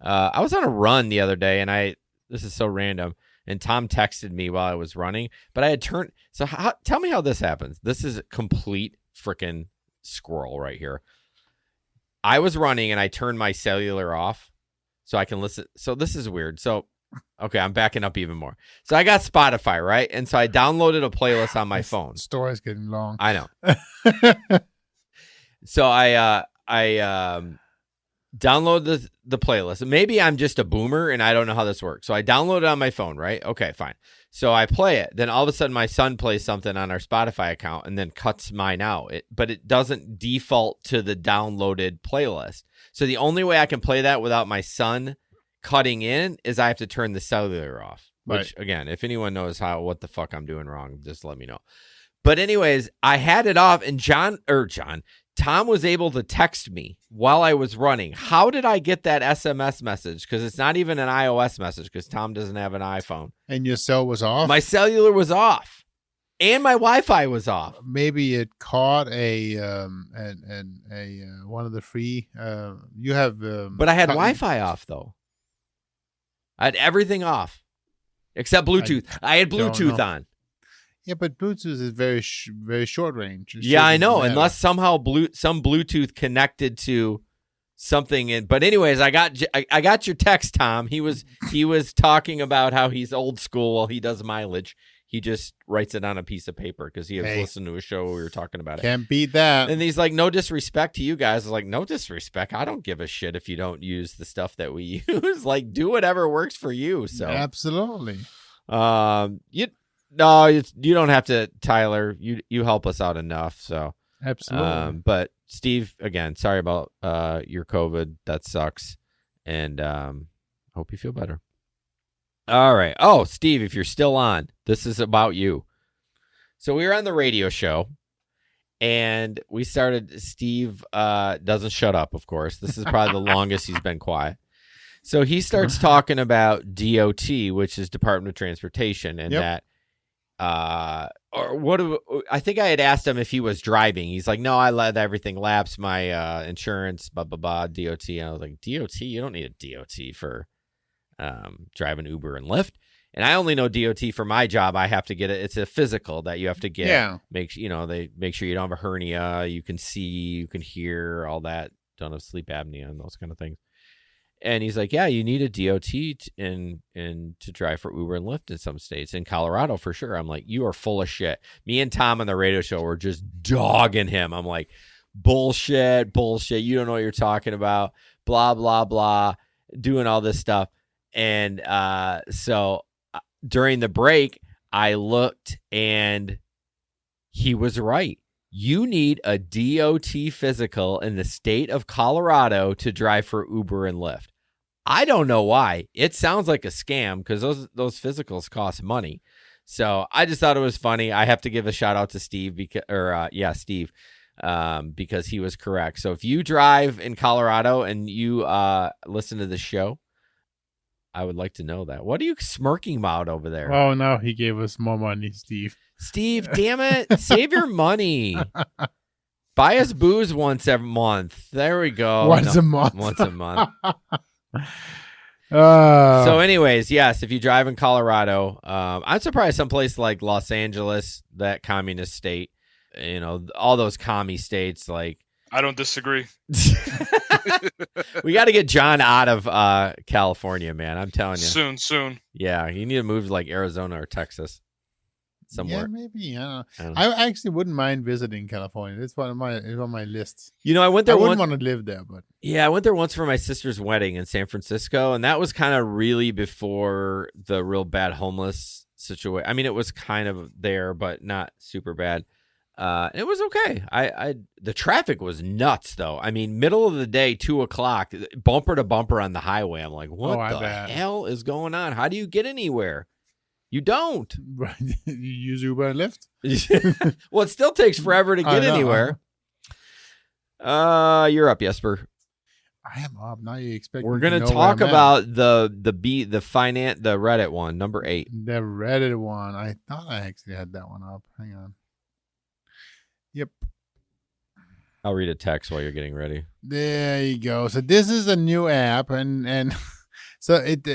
I was on a run the other day, and this is so random. And Tom texted me while I was running, but I had turned. So tell me how this happens. This is a complete freaking squirrel right here. I was running and I turned my cellular off so I can listen. So this is weird. So, okay, I'm backing up even more. So I got Spotify, right? And so I downloaded a playlist on my phone. The story's getting long. I know. So I download the playlist. Maybe I'm just a boomer and I don't know how this works. So I download it on my phone, right? Okay, fine. So I play it. Then all of a sudden my son plays something on our Spotify account and then cuts mine out. But it doesn't default to the downloaded playlist. So the only way I can play that without my son cutting in is I have to turn the cellular off. Which, again, if anyone knows what the fuck I'm doing wrong, just let me know. But anyways, I had it off, and Tom was able to text me while I was running. How did I get that SMS message? Because it's not even an iOS message, because Tom doesn't have an iPhone. And your cell was off? My cellular was off. And my Wi-Fi was off. Maybe it caught a one of the free. You have, But I had Wi-Fi off though. I had everything off except Bluetooth. I had Bluetooth on. Yeah, but Bluetooth is very short range. Yeah, I know. Unless somehow some Bluetooth connected to something. But anyways, I got your text, Tom. He was talking about how he's old school while he does mileage. He just writes it on a piece of paper because he was listening to a show where we were talking about it. Can't beat that. And he's like, no disrespect to you guys. I was like, no disrespect. I don't give a shit if you don't use the stuff that we use. Like, do whatever works for you. So absolutely. You don't have to, Tyler. You help us out enough. So absolutely. But Steve, again, sorry about your COVID. That sucks. And hope you feel better. All right. Oh, Steve, if you're still on, this is about you. So we were on the radio show, and we started. Steve doesn't shut up, of course. This is probably the longest he's been quiet. So he starts talking about DOT, which is Department of Transportation, and that. I think I had asked him if he was driving. He's like, no, I let everything lapse. My insurance, blah, blah, blah, DOT. And I was like, DOT? You don't need a DOT for driving Uber and Lyft. And I only know DOT for my job. I have to get it. It's a physical that you have to get. Yeah. They make sure you don't have a hernia. You can see, you can hear, all that. Don't have sleep apnea and those kind of things. And he's like, yeah, you need a DOT to drive for Uber and Lyft in some states. In Colorado, for sure. I'm like, you are full of shit. Me and Tom on the radio show were just dogging him. I'm like, bullshit. You don't know what you're talking about. Blah, blah, blah. Doing all this stuff. And so during the break, I looked and he was right. You need a DOT physical in the state of Colorado to drive for Uber and Lyft. I don't know why. It sounds like a scam because those physicals cost money. So I just thought it was funny. I have to give a shout out to Steve Steve, because he was correct. So if you drive in Colorado and you listen to the show, I would like to know that. What are you smirking about over there? Oh, no, he gave us more money, Steve. Steve, damn it. Save your money. Buy us booze once every month. There we go. Once a month. So anyways, yes, if you drive in Colorado, I'm surprised someplace like Los Angeles, that communist state, all those commie states, like, I don't disagree. We got to get John out of California, man. I'm telling you. Soon. Yeah, you need to move to like Arizona or Texas. Somewhere. Yeah, maybe. I actually wouldn't mind visiting California. It's on my list. I went there. I wouldn't want to live there, but yeah, I went there once for my sister's wedding in San Francisco, and that was kind of really before the real bad homeless situation. I mean, it was kind of there, but not super bad. It was okay. The traffic was nuts, though. I mean, middle of the day, 2:00, bumper to bumper on the highway. I'm like, what the hell is going on? How do you get anywhere? You don't. You use Uber and Lyft? Well, it still takes forever to get anywhere. You're up, Jesper. I am up. Now you expect We're going to talk about the Reddit one, number 8. The Reddit one. I thought I actually had that one up. Hang on. Yep. I'll read a text while you're getting ready. There you go. So this is a new app, and so it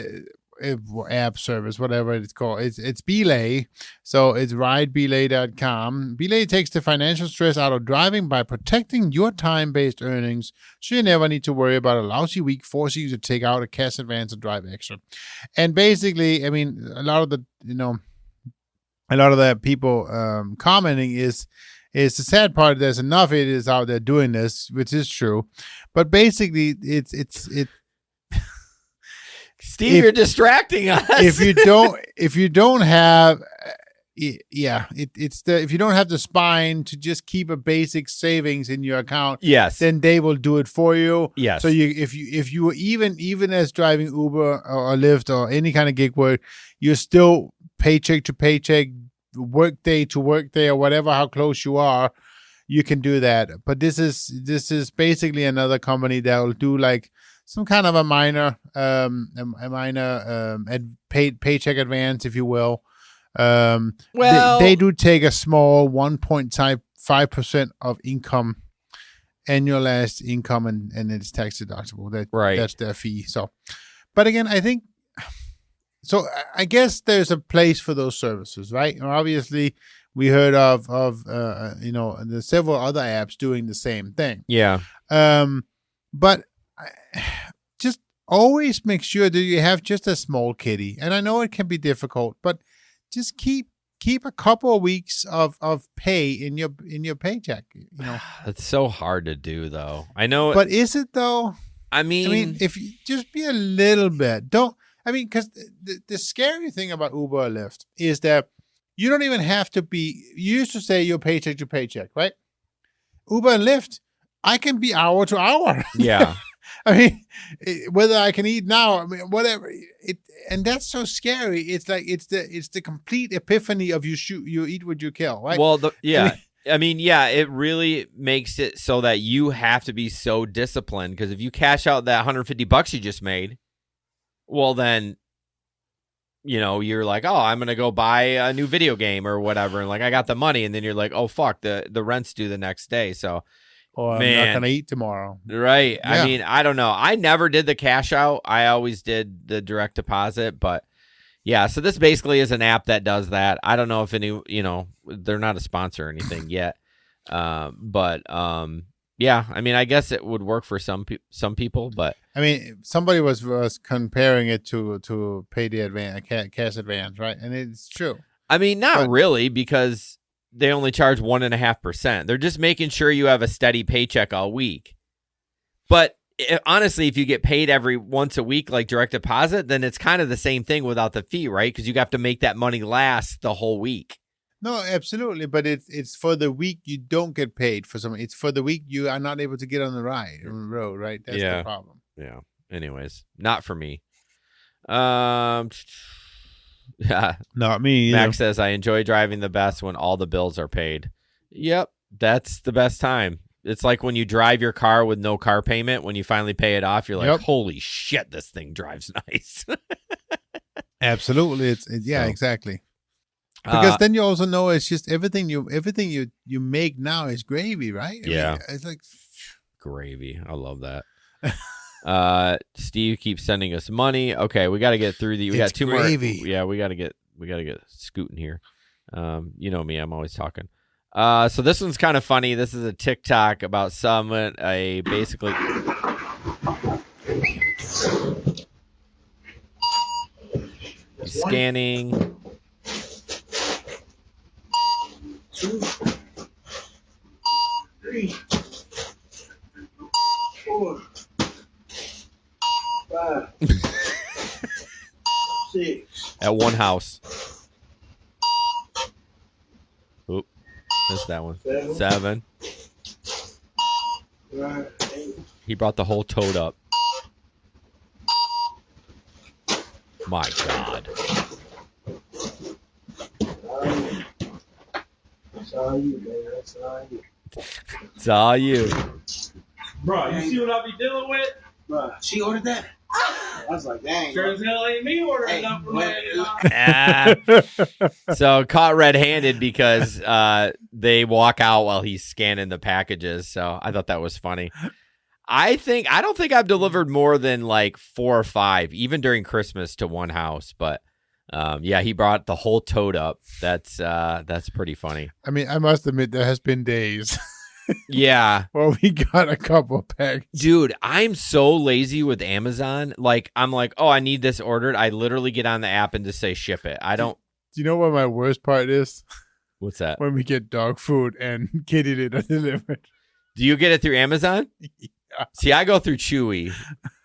app service, whatever it's called. It's Belay. So it's ridebelay.com. Belay takes the financial stress out of driving by protecting your time-based earnings, so you never need to worry about a lousy week forcing you to take out a cash advance or drive extra. And basically, I mean, a lot of the people commenting is the sad part. There's enough idiots out there doing this, which is true, but basically it's Steve, you're distracting us. if you don't have if you don't have the spine to just keep a basic savings in your account, yes, then they will do it for you. Yes. So if you even as driving Uber or Lyft or any kind of gig work, you're still paycheck to paycheck, work day to work day, or whatever, how close you are, you can do that. But this is basically another company that will do like some kind of a minor paycheck advance, if you will. Well, they do take a small 1.5% of income, annualized income, and it's tax deductible. That's their fee. So, but again, I think so. I guess there's a place for those services, right? Obviously, we heard of there's several other apps doing the same thing. Yeah. But just always make sure that you have just a small kitty. And I know it can be difficult, but just keep a couple of weeks of pay in your paycheck. It's so hard to do, though. I know, but is it though? I mean, if you just be a little bit, because the scary thing about Uber or Lyft is that you don't even have to be. You used to say your paycheck to paycheck, right? Uber and Lyft, I can be hour to hour. Yeah. I mean, whether I can eat now, whatever. And that's so scary. It's like it's the complete epiphany of you eat what you kill, right? Well, it really makes it so that you have to be so disciplined, because if you cash out that $150 you just made, well then, you're like, oh, I'm gonna go buy a new video game or whatever, and like I got the money, and then you're like, oh fuck, the rent's due the next day, so. Or I'm not gonna eat tomorrow. Right. Yeah. I mean, I don't know. I never did the cash out. I always did the direct deposit. But yeah, so this basically is an app that does that. I don't know if they're not a sponsor or anything yet. Yeah, I mean, I guess it would work for some people, but I mean, somebody was comparing it to pay the cash advance, right? And it's true. I mean, not really, because they only charge 1.5%. They're just making sure you have a steady paycheck all week. But honestly, if you get paid every once a week, like direct deposit, then it's kind of the same thing without the fee, right? Because you have to make that money last the whole week. No, absolutely. But it's for the week you don't get paid for something. It's for the week you are not able to get on the road, right? That's the problem. Yeah. Anyways, not for me. Yeah, not me either. Max says, I enjoy driving the best when all the bills are paid. Yep, that's the best time. It's like when you drive your car with no car payment. When you finally pay it off, you're like, holy shit, this thing drives nice. Absolutely. Exactly. Because then you also know it's just everything you make now is gravy, right? I mean, it's like gravy. I love that. Steve keeps sending us money. Okay, we got to get through we got two gravy. more. Yeah, we got to get scooting here. You know me, I'm always talking. So this one's kind of funny. This is a TikTok about someone basically scanning. 2, 3, 4, 5, 6. At one house. Oop, missed that one. 7. 9, 8. He brought the whole toad up. My God. It's all you, man. That's all you. It's all you. Bro, you see what I be dealing with? Bro, she ordered that? I was like, dang. Sure as hell ain't me ordering nothing from So caught red-handed because they walk out while he's scanning the packages. So I thought that was funny. I don't think I've delivered more than like 4 or 5, even during Christmas, to one house. But he brought the whole toad up. That's pretty funny. I mean, I must admit there has been days. Yeah. Well, we got a couple packs. Dude, I'm so lazy with Amazon. Like, I'm like, oh, I need this ordered. I literally get on the app and just say ship it. I don't. Do you know what my worst part is? What's that? When we get dog food and Kitty didn't deliver it. Do you get it through Amazon? Yeah. See, I go through Chewy,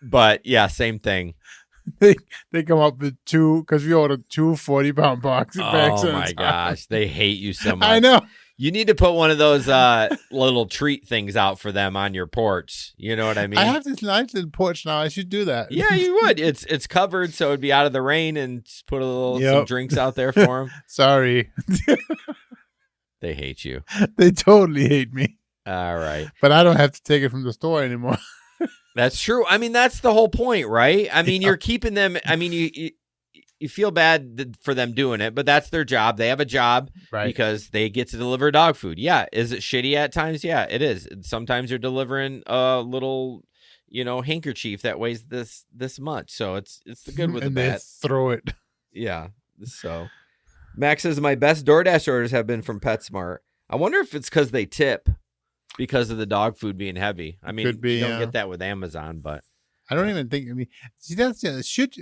but yeah, same thing. They come up with 2, because we ordered 2 40-pound boxing bags. Oh my gosh, they hate you so much. I know. You need to put one of those little treat things out for them on your porch. You know what I mean? I have this nice little porch now. I should do that. Yeah, you would. It's covered, so it'd be out of the rain, and just put some drinks out there for them. Sorry. They hate you. They totally hate me. All right. But I don't have to take it from the store anymore. That's true. I mean, that's the whole point, right? I mean, you're keeping them. I mean, you feel bad for them doing it, but that's their job. They have a job because they get to deliver dog food. Yeah. Is it shitty at times? Yeah, it is. Sometimes you're delivering a little, handkerchief that weighs this much. So it's the good with the bad. And throw it. Yeah. So Max says my best DoorDash orders have been from PetSmart. I wonder if it's because they tip because of the dog food being heavy. I mean, Could be, you don't get that with Amazon, but I don't even think. I mean, see,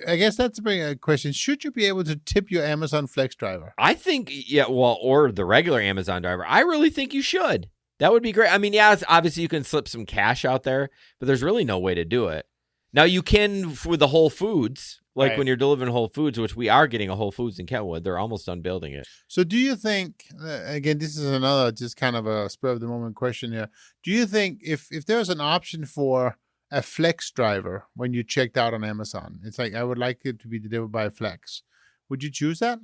I guess that's a question. Should you be able to tip your Amazon Flex driver? I think, or the regular Amazon driver. I really think you should. That would be great. I mean, yeah, obviously you can slip some cash out there, but there's really no way to do it. Now you can with the Whole Foods, like when you're delivering Whole Foods, which we are getting a Whole Foods in Kentwood. They're almost done building it. So do you think, again, this is another just kind of a spur of the moment question here. Do you think if there's an option for a Flex driver when you checked out on Amazon, it's like, I would like it to be delivered by Flex, would you choose that?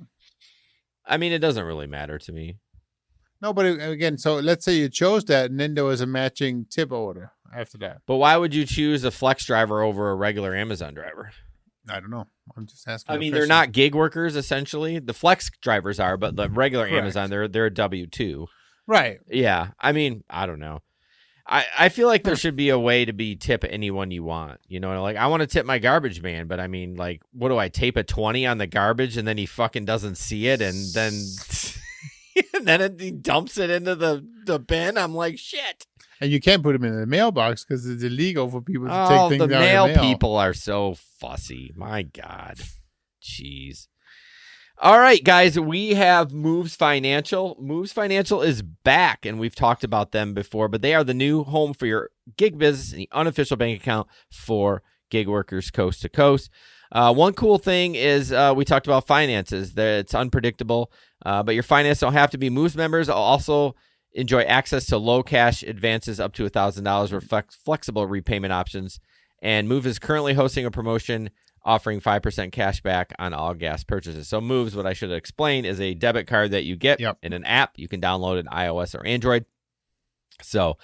I mean, it doesn't really matter to me. No, but again, so let's say you chose that and then there was a matching tip order after that. But why would you choose a Flex driver over a regular Amazon driver? I don't know. I'm just asking. I mean, they're not gig workers, essentially. The Flex drivers are, but the regular Amazon, they're a W-2. Right. Yeah. I mean, I don't know. I feel like there should be a way to be tip anyone you want. Like I want to tip my garbage man, but I mean, like, what do I tape a 20 on the garbage and then he fucking doesn't see it and then and then he dumps it into the bin? I'm like, shit. And you can't put them in the mailbox because it's illegal for people to take things out of the mail. mail. People are so fussy. My God. Jeez. All right, guys, we have Moves Financial. Moves Financial is back, and we've talked about them before, but they are the new home for your gig business and the unofficial bank account for gig workers coast to coast. One cool thing is we talked about finances. It's unpredictable, but your finances don't have to be Moves members. Also enjoy access to low cash advances up to $1,000 with flexible repayment options. And Move is currently hosting a promotion offering 5% cash back on all gas purchases. So Moves, what I should explain, is a debit card that you get in an app. You can download it on iOS or Android. So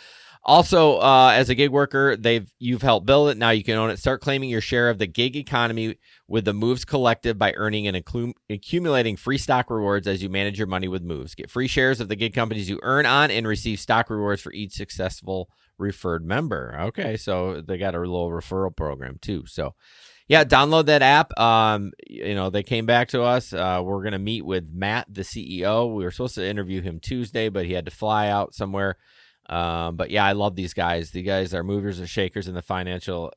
also, as a gig worker, you've helped build it. Now you can own it. Start claiming your share of the gig economy with the Moves Collective by earning and accumulating free stock rewards as you manage your money with Moves. Get free shares of the gig companies you earn on and receive stock rewards for each successful referred member. Okay, so they got a little referral program too. So yeah, download that app. They came back to us. We're going to meet with Matt, the CEO. We were supposed to interview him Tuesday, but he had to fly out somewhere. But yeah, I love these guys. The guys are movers and shakers in the financial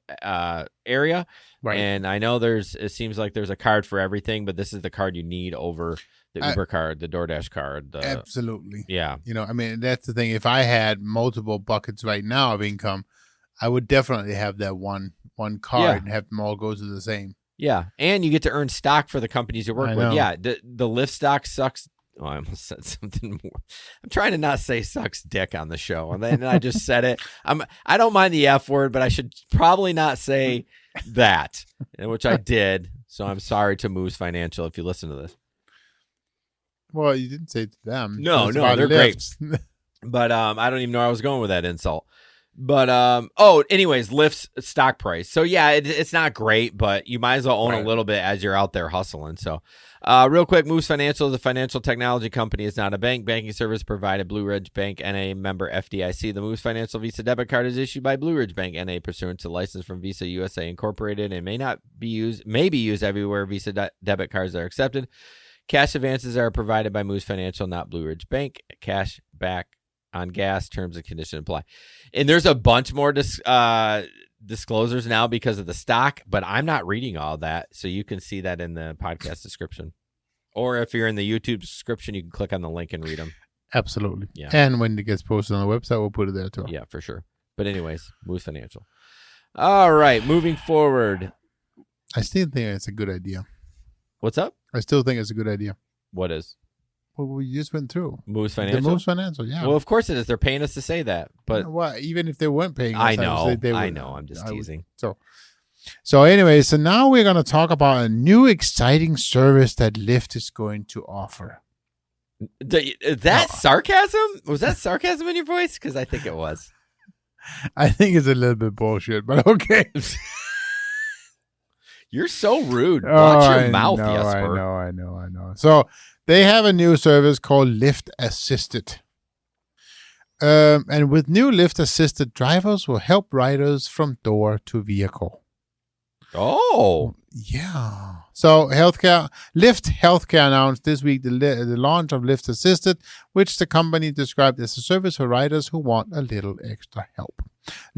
area. Right. And I know it seems like there's a card for everything, but this is the card you need over the Uber card, the DoorDash card. Absolutely. Yeah. I mean, that's the thing. If I had multiple buckets right now of income, I would definitely have that one card and have them all go to the same. Yeah. And you get to earn stock for the companies you work with. Yeah. The Lyft stock sucks. Oh, I almost said something more. I'm trying to not say sucks dick on the show. And then I just said it. I don't mind the F word, but I should probably not say that, which I did. So I'm sorry to Moves Financial if you listen to this. Well, you didn't say it to them. No, they're great. But I don't even know where I was going with that insult. But anyways, Lyft's stock price. So yeah, it's not great, but you might as well own a little bit as you're out there hustling. So real quick, Moves Financial is a financial technology company. It's not a bank. Banking service provided Blue Ridge Bank, NA, member FDIC. The Moves Financial Visa debit card is issued by Blue Ridge Bank, NA, pursuant to license from Visa USA Incorporated, and may be used everywhere Visa debit cards are accepted. Cash advances are provided by Moves Financial, not Blue Ridge Bank. Cash back on gas, terms and conditions apply. And there's a bunch more disclosures now because of the stock, but I'm not reading all that. So you can see that in the podcast description. Or if you're in the YouTube description, you can click on the link and read them. Absolutely. Yeah. And when it gets posted on the website, we'll put it there too. Yeah, for sure. But anyways, Moves Financial. All right, moving forward. I still think it's a good idea. What's up? I still think it's a good idea. What is? Well, we just went through Moves Financial. The Moves Financial, yeah. Well, of course it is. They're paying us to say that, but well, even if they weren't paying us, I know. they I know. I'm just teasing. So anyway, so now we're going to talk about a new exciting service that Lyft is going to offer. Sarcasm? Was that sarcasm in your voice? Because I think it was. I think it's a little bit bullshit, but okay. You're so rude. Oh, Watch your I mouth, know, Jesper. I know. So they have a new service called Lyft Assisted. And with new Lyft Assisted, drivers will help riders from door to vehicle. Oh. Yeah. So Lyft Healthcare announced this week the launch of Lyft Assisted, which the company described as a service for riders who want a little extra help.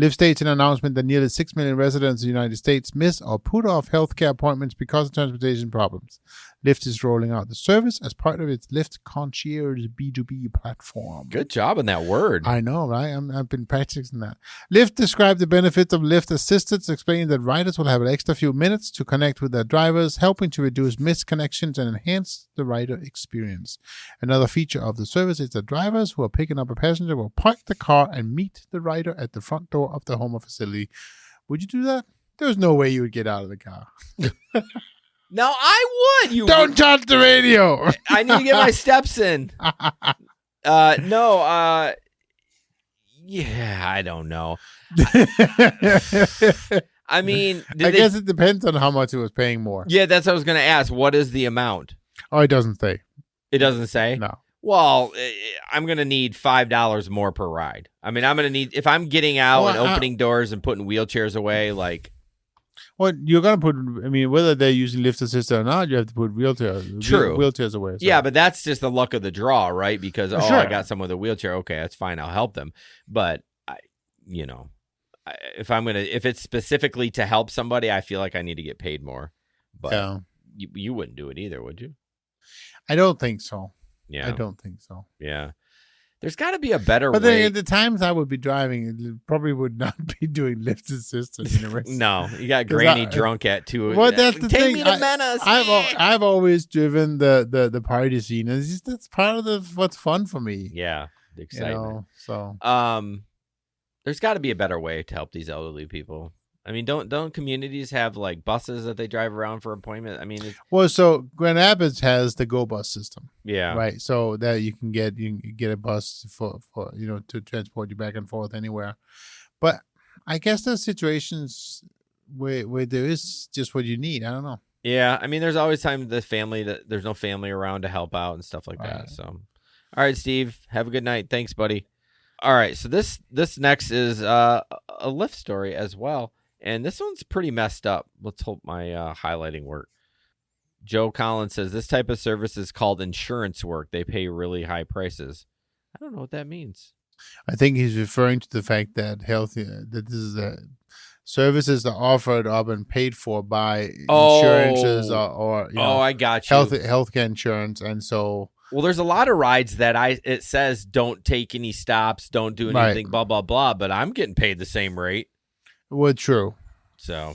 Lyft states in an announcement that nearly 6 million residents of the United States miss or put off healthcare appointments because of transportation problems. Lyft is rolling out the service as part of its Lyft Concierge B2B platform. Good job on that word. I know, right? I've been practicing that. Lyft described the benefits of Lyft Assisted, explaining that riders will have an extra few minutes to connect with their drivers, helping to reduce missed connections and enhance the rider experience. Another feature of the service is that drivers who are picking up a passenger will park the car and meet the rider at the front door of the home or facility. Would you do that? There's no way you would get out of the car. No, I would. You Don't touch the radio. I need to get my steps in. No. Yeah, I don't know. I mean, I guess it depends on how much it was paying more. Yeah, that's what I was going to ask. What is the amount? Oh, it doesn't say. It doesn't say? No. Well, I'm going to need $5 more per ride. I mean, I'm going to need, if I'm getting out and opening doors and putting wheelchairs away, like. Well, you're going to put, I mean, whether they're using Lyft Assist or not, you have to put wheelchairs away. So. Yeah, but that's just the luck of the draw, right? Because, sure. I got someone with a wheelchair. Okay, that's fine. I'll help them. But, if it's specifically to help somebody, I feel like I need to get paid more. But you wouldn't do it either, would you? I don't think so. Yeah. I don't think so. Yeah. There's got to be a better way. But then at the times I would be driving, it probably would not be doing Lyft Assistance. No, you got Granny drunk at 2. Well, that's the Take thing. me to Menace. I've always driven the party scene, and that's part of what's fun for me. Yeah, the excitement. So there's got to be a better way to help these elderly people. I mean, don't communities have like buses that they drive around for appointment? I mean, so Grand Rapids has the Go Bus system. Yeah. Right. So that you can get a bus for to transport you back and forth anywhere. But I guess there's situations where there is just what you need. I don't know. Yeah. I mean, there's always time there's no family around to help out and stuff like that. So, all right, Steve, have a good night. Thanks, buddy. All right. So this next is a Lyft story as well. And this one's pretty messed up. Let's hope my highlighting work. Joe Collins says this type of service is called insurance work. They pay really high prices. I don't know what that means. I think he's referring to the fact that this is services are offered up and paid for by insurances or I got you. Healthcare insurance, and so. Well, there's a lot of rides that it says don't take any stops, don't do anything, blah blah blah. But I'm getting paid the same rate. Well, true. So,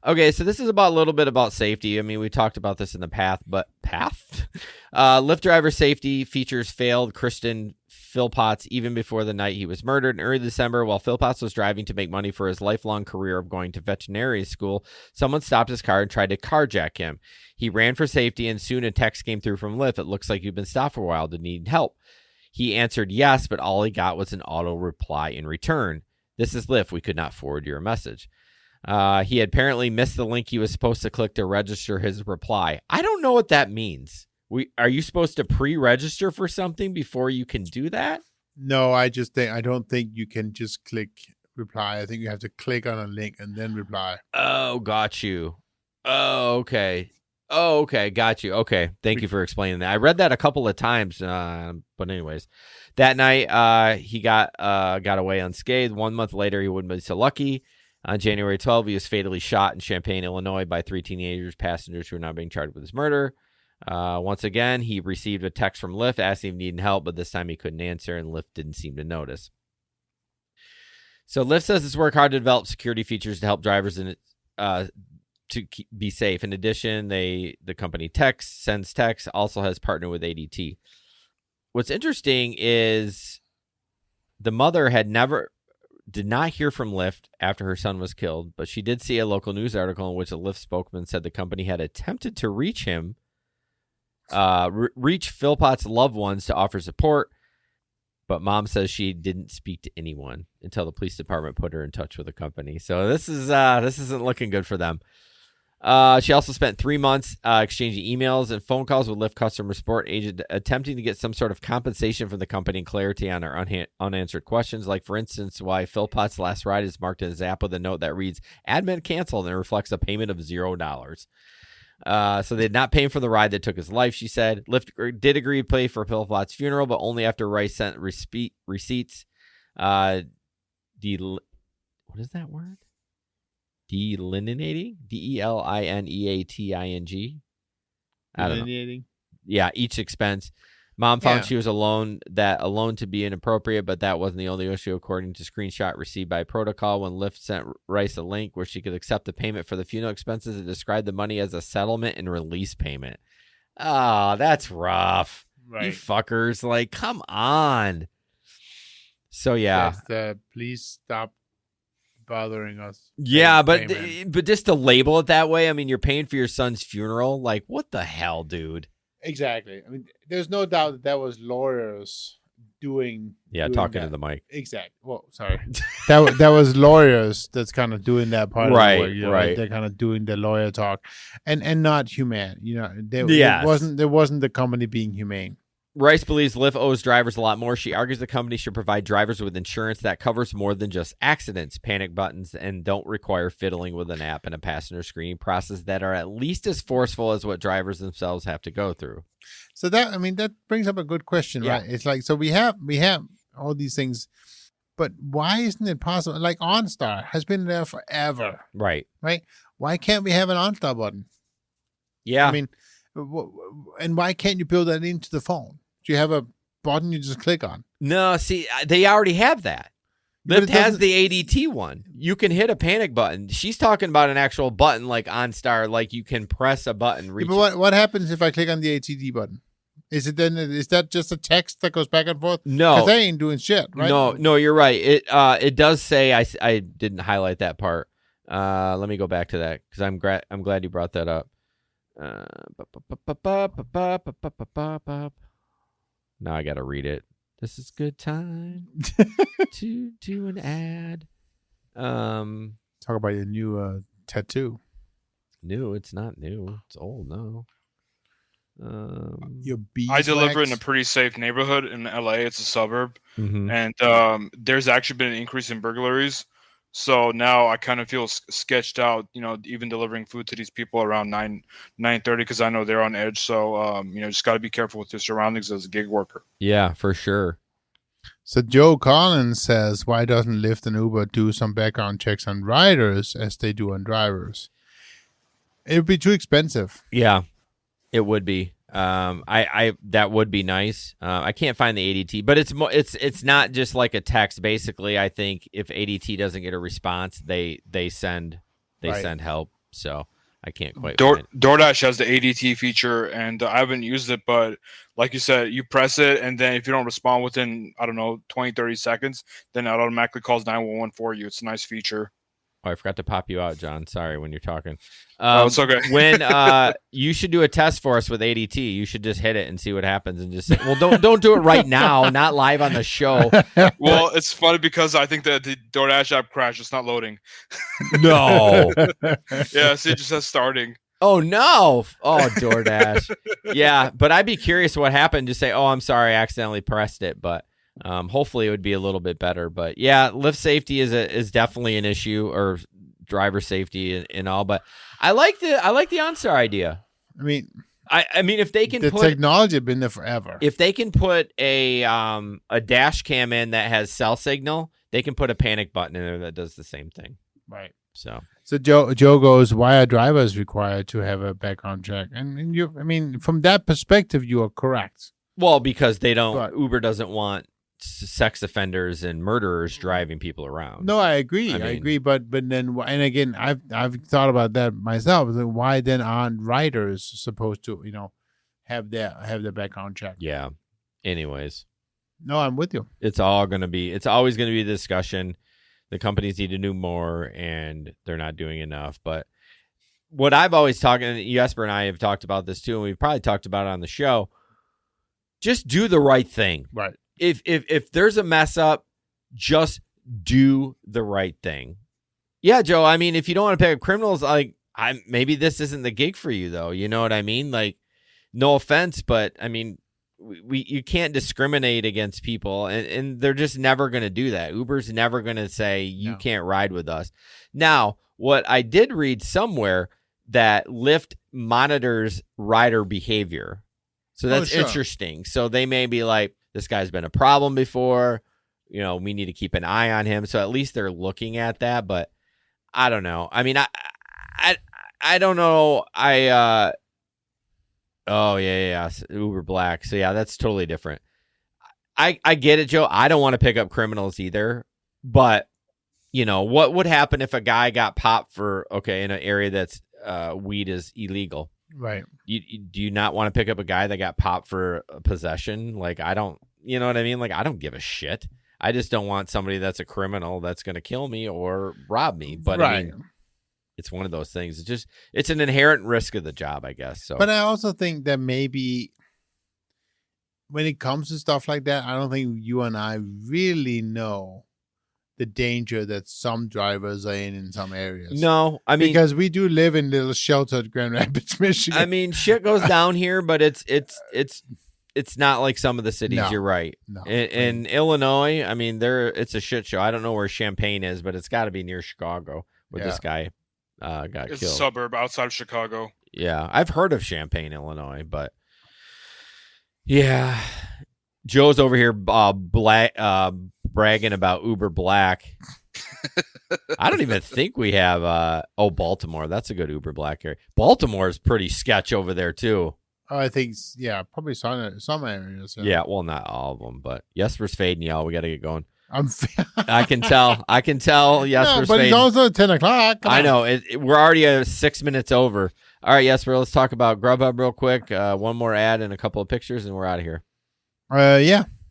okay, so this is a little bit about safety. I mean, we talked about this in the past. Lyft driver safety features failed Kristen Philpotts even before the night he was murdered. In early December, while Philpotts was driving to make money for his lifelong career of going to veterinary school, someone stopped his car and tried to carjack him. He ran for safety, and soon a text came through from Lyft. It looks like you've been stopped for a while. Do you need help? He answered yes, but all he got was an auto reply in return. This is Lyft. We could not forward your message. He had apparently missed the link he was supposed to click to register his reply. I don't know what that means. Are you supposed to pre-register for something before you can do that? No, I don't think you can just click reply. I think you have to click on a link and then reply. Oh, got you. Oh, okay. Got you. Okay. Thank you for explaining that. I read that a couple of times, but anyways, that night he got away unscathed. 1 month later, he wouldn't be so lucky. On January 12th, he was fatally shot in Champaign, Illinois by 3 teenagers, passengers who were now being charged with his murder. Once again, he received a text from Lyft asking if he needed help, but this time he couldn't answer, and Lyft didn't seem to notice. So Lyft says it's worked hard to develop security features to help drivers to be safe. In addition, the company sends text, also has partnered with ADT. What's interesting is the mother did not hear from Lyft after her son was killed, but she did see a local news article in which a Lyft spokesman said the company had attempted to reach him, reach Philpotts' loved ones to offer support, but mom says she didn't speak to anyone until the police department put her in touch with the company. So this isn't looking good for them. She also spent 3 months exchanging emails and phone calls with Lyft customer support agent, attempting to get some sort of compensation from the company and clarity on her unanswered questions. Like, for instance, why Philpott's last ride is marked in his app with a note that reads, admin canceled, and it reflects a payment of $0. So they did not pay him for the ride that took his life, she said. Lyft did agree to pay for Philpott's funeral, but only after Rice sent receipts. What is that word? Delineating? Delineating? I don't know. Yeah, each expense. Mom found she was alone to be inappropriate, but that wasn't the only issue, according to screenshot received by protocol. When Lyft sent Rice a link where she could accept the payment for the funeral expenses, it described the money as a settlement and release payment. Oh, that's rough. Right. You fuckers. Like, come on. So, yeah. Yes, please stop bothering us. Yeah, but just to label it that way, I mean, you're paying for your son's funeral. Like, what the hell, dude? Exactly. I mean, there's no doubt that was lawyers doing. Yeah, talking to the mic. Exactly. Well, sorry. that was lawyers that's kind of doing that part right, of the work. You know, right. They're kind of doing the lawyer talk, and not humane. You know, there wasn't the company being humane. Rice believes Lyft owes drivers a lot more. She argues the company should provide drivers with insurance that covers more than just accidents, panic buttons, and don't require fiddling with an app and a passenger screening process that are at least as forceful as what drivers themselves have to go through. So that brings up a good question, right? It's like, so we have all these things, but why isn't it possible? Like OnStar has been there forever. Right. Right. Why can't we have an OnStar button? Yeah. I mean, and why can't you build that into the phone? Do you have a button you just click on? No, see, they already have that. Lyft has the ADT one. You can hit a panic button. She's talking about an actual button like OnStar, like you can press a button. But what happens if I click on the ADT button? Is that just a text that goes back and forth? No, because they ain't doing shit, right? No, you're right. It does say I didn't highlight that part. Let me go back to that because I'm glad you brought that up. Now I got to read it. This is good time to do an ad. Talk about your new tattoo. New? It's not new. It's old. No. Your I deliver in a pretty safe neighborhood in LA. It's a suburb, and there's actually been an increase in burglaries. So now I kind of feel sketched out, you know, even delivering food to these people around 9:30 because I know they're on edge. So, just got to be careful with your surroundings as a gig worker. Yeah, for sure. So Joe Collins says, why doesn't Lyft and Uber do some background checks on riders as they do on drivers? It would be too expensive. Yeah, it would be. That would be nice. I can't find the ADT, but it's not just like a text. Basically, I think if ADT doesn't get a response, they send help. So I can't quite. DoorDash has the ADT feature, and I haven't used it, but like you said, you press it, and then if you don't respond within 20, 30 seconds, then it automatically calls 911 for you. It's a nice feature. Oh, I forgot to pop you out, John. Sorry when you're talking. It's okay. When you should do a test for us with ADT, you should just hit it and see what happens, and just say, well, don't do it right now, not live on the show. Well, it's funny because I think that the DoorDash app crashed. It's not loading. No. Yeah, see, it just says starting. Oh no! Oh, DoorDash. Yeah, but I'd be curious what happened. Just say, oh, I'm sorry, I accidentally pressed it, but. Hopefully it would be a little bit better, but yeah, Lyft safety is definitely an issue, or driver safety and all. But I like the OnStar idea. I mean, if they can, the technology has been there forever. If they can put a dash cam in that has cell signal, they can put a panic button in there that does the same thing. Right. So Joe goes, why are drivers required to have a background check? And from that perspective, you are correct. Well, because they don't. But Uber doesn't want sex offenders and murderers driving people around. No, I agree. I agree. But then, and again, I've thought about that myself. Like, why then aren't riders supposed to, have their background check? Yeah. Anyways. No, I'm with you. It's always going to be a discussion. The companies need to do more, and they're not doing enough. But what I've always talked, and Jesper and I have talked about this too, and we've probably talked about it on the show. Just do the right thing. Right. If there's a mess up, just do the right thing. Yeah, Joe. I mean, if you don't want to pick up criminals, like maybe this isn't the gig for you though. You know what I mean? Like, no offense, but I mean, you can't discriminate against people, and they're just never going to do that. Uber's never going to say you can't ride with us. Now, what I did read somewhere that Lyft monitors rider behavior. So that's interesting. So they may be like, this guy's been a problem before, you know, we need to keep an eye on him. So at least they're looking at that, but I don't know. I mean, I don't know. Oh, yeah. Uber Black. So, yeah, that's totally different. I get it, Joe. I don't want to pick up criminals either. But, you know, what would happen if a guy got popped for, in an area that's weed is illegal? Right. Do you not want to pick up a guy that got popped for possession? Like, I don't, you know what I mean? Like, I don't give a shit. I just don't want somebody that's a criminal that's going to kill me or rob me. But, I mean, it's one of those things. It's an inherent risk of the job, I guess. So, but I also think that maybe when it comes to stuff like that, I don't think you and I really know the danger that some drivers are in some areas. No, I mean, because we do live in little sheltered Grand Rapids, Michigan. I mean, shit goes down here, but it's not like some of the cities. No, you're right. No. In Illinois, I mean, it's a shit show. I don't know where Champaign is, but it's got to be near Chicago where this guy got killed. It's a suburb outside of Chicago. Yeah, I've heard of Champaign, Illinois, but yeah, Joe's over here bragging about Uber Black. I don't even think we have. Baltimore. That's a good Uber Black area. Baltimore is pretty sketch over there too. I think, probably some areas. Yeah, well, not all of them, but Jesper's fading, y'all. We got to get going. I can tell. Jesper's but fading. It's also 10 o'clock. I know. We're already 6 minutes over. All right, Jesper, let's talk about Grubhub real quick. One more ad and a couple of pictures, and we're out of here.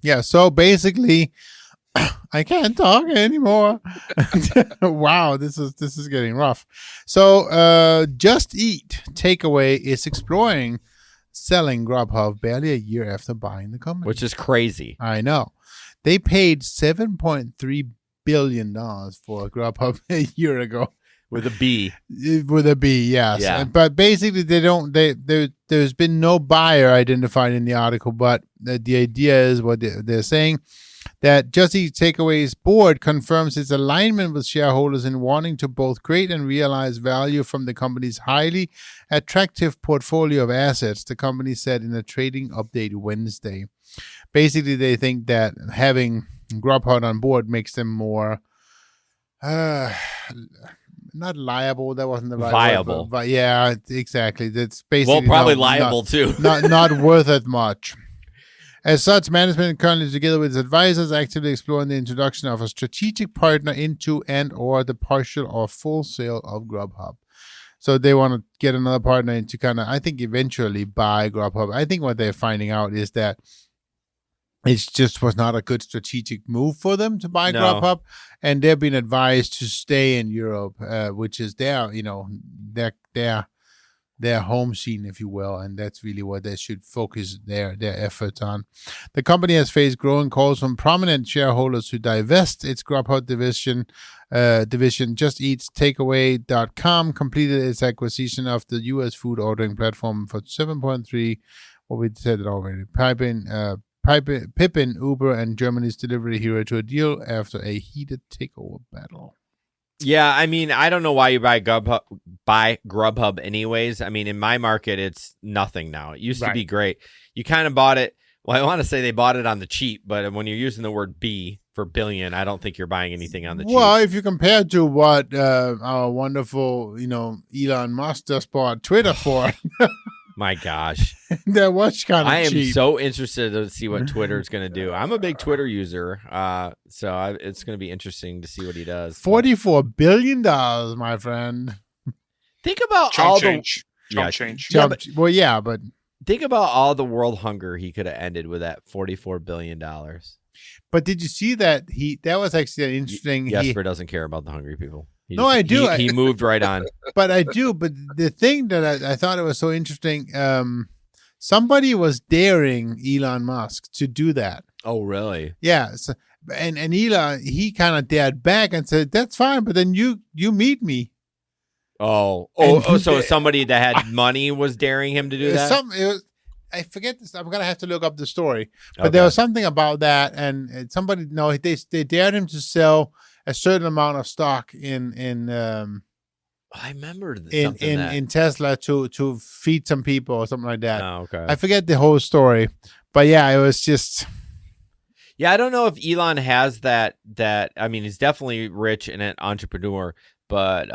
Yeah. So basically, I can't talk anymore. Wow, this is getting rough. So, Just Eat Takeaway is exploring selling Grubhub barely a year after buying the company, which is crazy. I know. They paid $7.3 billion for Grubhub a year ago. With a B. With a B, yes. Yeah. But basically, there's been no buyer identified in the article, but the idea is what they're saying, that Just Eat Takeaway's board confirms its alignment with shareholders in wanting to both create and realize value from the company's highly attractive portfolio of assets, the company said in a trading update Wednesday. Basically, they think that having Grubhub on board makes them more not liable. That wasn't the right viable. Word, but yeah, exactly. That's basically probably liable too. not worth it much. As such, management currently, together with its advisors, actively exploring the introduction of a strategic partner into and/or the partial or full sale of Grubhub. So they want to get another partner in to kind of, I think, eventually buy Grubhub. I think what they're finding out is that it just was not a good strategic move for them to buy Grubhub, and they've been advised to stay in Europe, which is their home scene, if you will, and that's really what they should focus their efforts on. The company has faced growing calls from prominent shareholders to divest its Grubhub division. Just Eat Takeaway.com completed its acquisition of the U.S. food ordering platform for 7.3. Well, we said it already. Pippin, Uber, and Germany's delivery hero to a deal after a heated takeover battle. Yeah, I mean, I don't know why you buy Grubhub anyways. I mean, in my market, it's nothing now. It used to be great. You kind of bought it. Well, I want to say they bought it on the cheap, but when you're using the word B for billion, I don't think you're buying anything on the cheap. Well, if you compare to what our wonderful, Elon Musk just bought Twitter for. My gosh. That was kind of cheap. I am so interested to see what Twitter is going to do. I'm a big Twitter user, so it's going to be interesting to see what he does. $44 billion, my friend. Think about change. But think about all the world hunger he could have ended with that $44 billion. But did you see that that was actually interesting. Jesper doesn't care about the hungry people. I do. He moved right on. But I do. But the thing that I thought it was so interesting, somebody was daring Elon Musk to do that. Oh, really? Yeah. So, and Elon, he kind of dared back and said, "That's fine, but then you meet me." So somebody that had money was daring him to do that? I forget this. I'm gonna have to look up the story, but there was something about that, and somebody they dared him to sell a certain amount of stock in I remember in Tesla to feed some people or something like that. Oh, okay. I forget the whole story, but yeah, it was just. Yeah, I don't know if Elon has that. I mean, he's definitely rich and an entrepreneur, but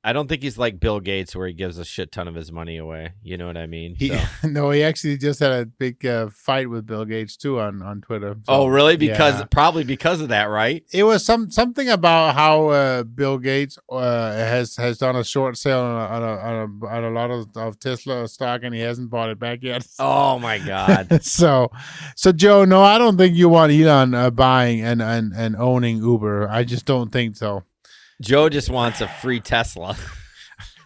I don't think he's like Bill Gates where he gives a shit ton of his money away. You know what I mean? No, he actually just had a big fight with Bill Gates too on Twitter. So, really? Probably because of that, right? It was something about how Bill Gates has done a short sale on a lot of Tesla stock, and he hasn't bought it back yet. Oh my God! so Joe, no, I don't think you want Elon buying and owning Uber. I just don't think so. Joe just wants a free Tesla.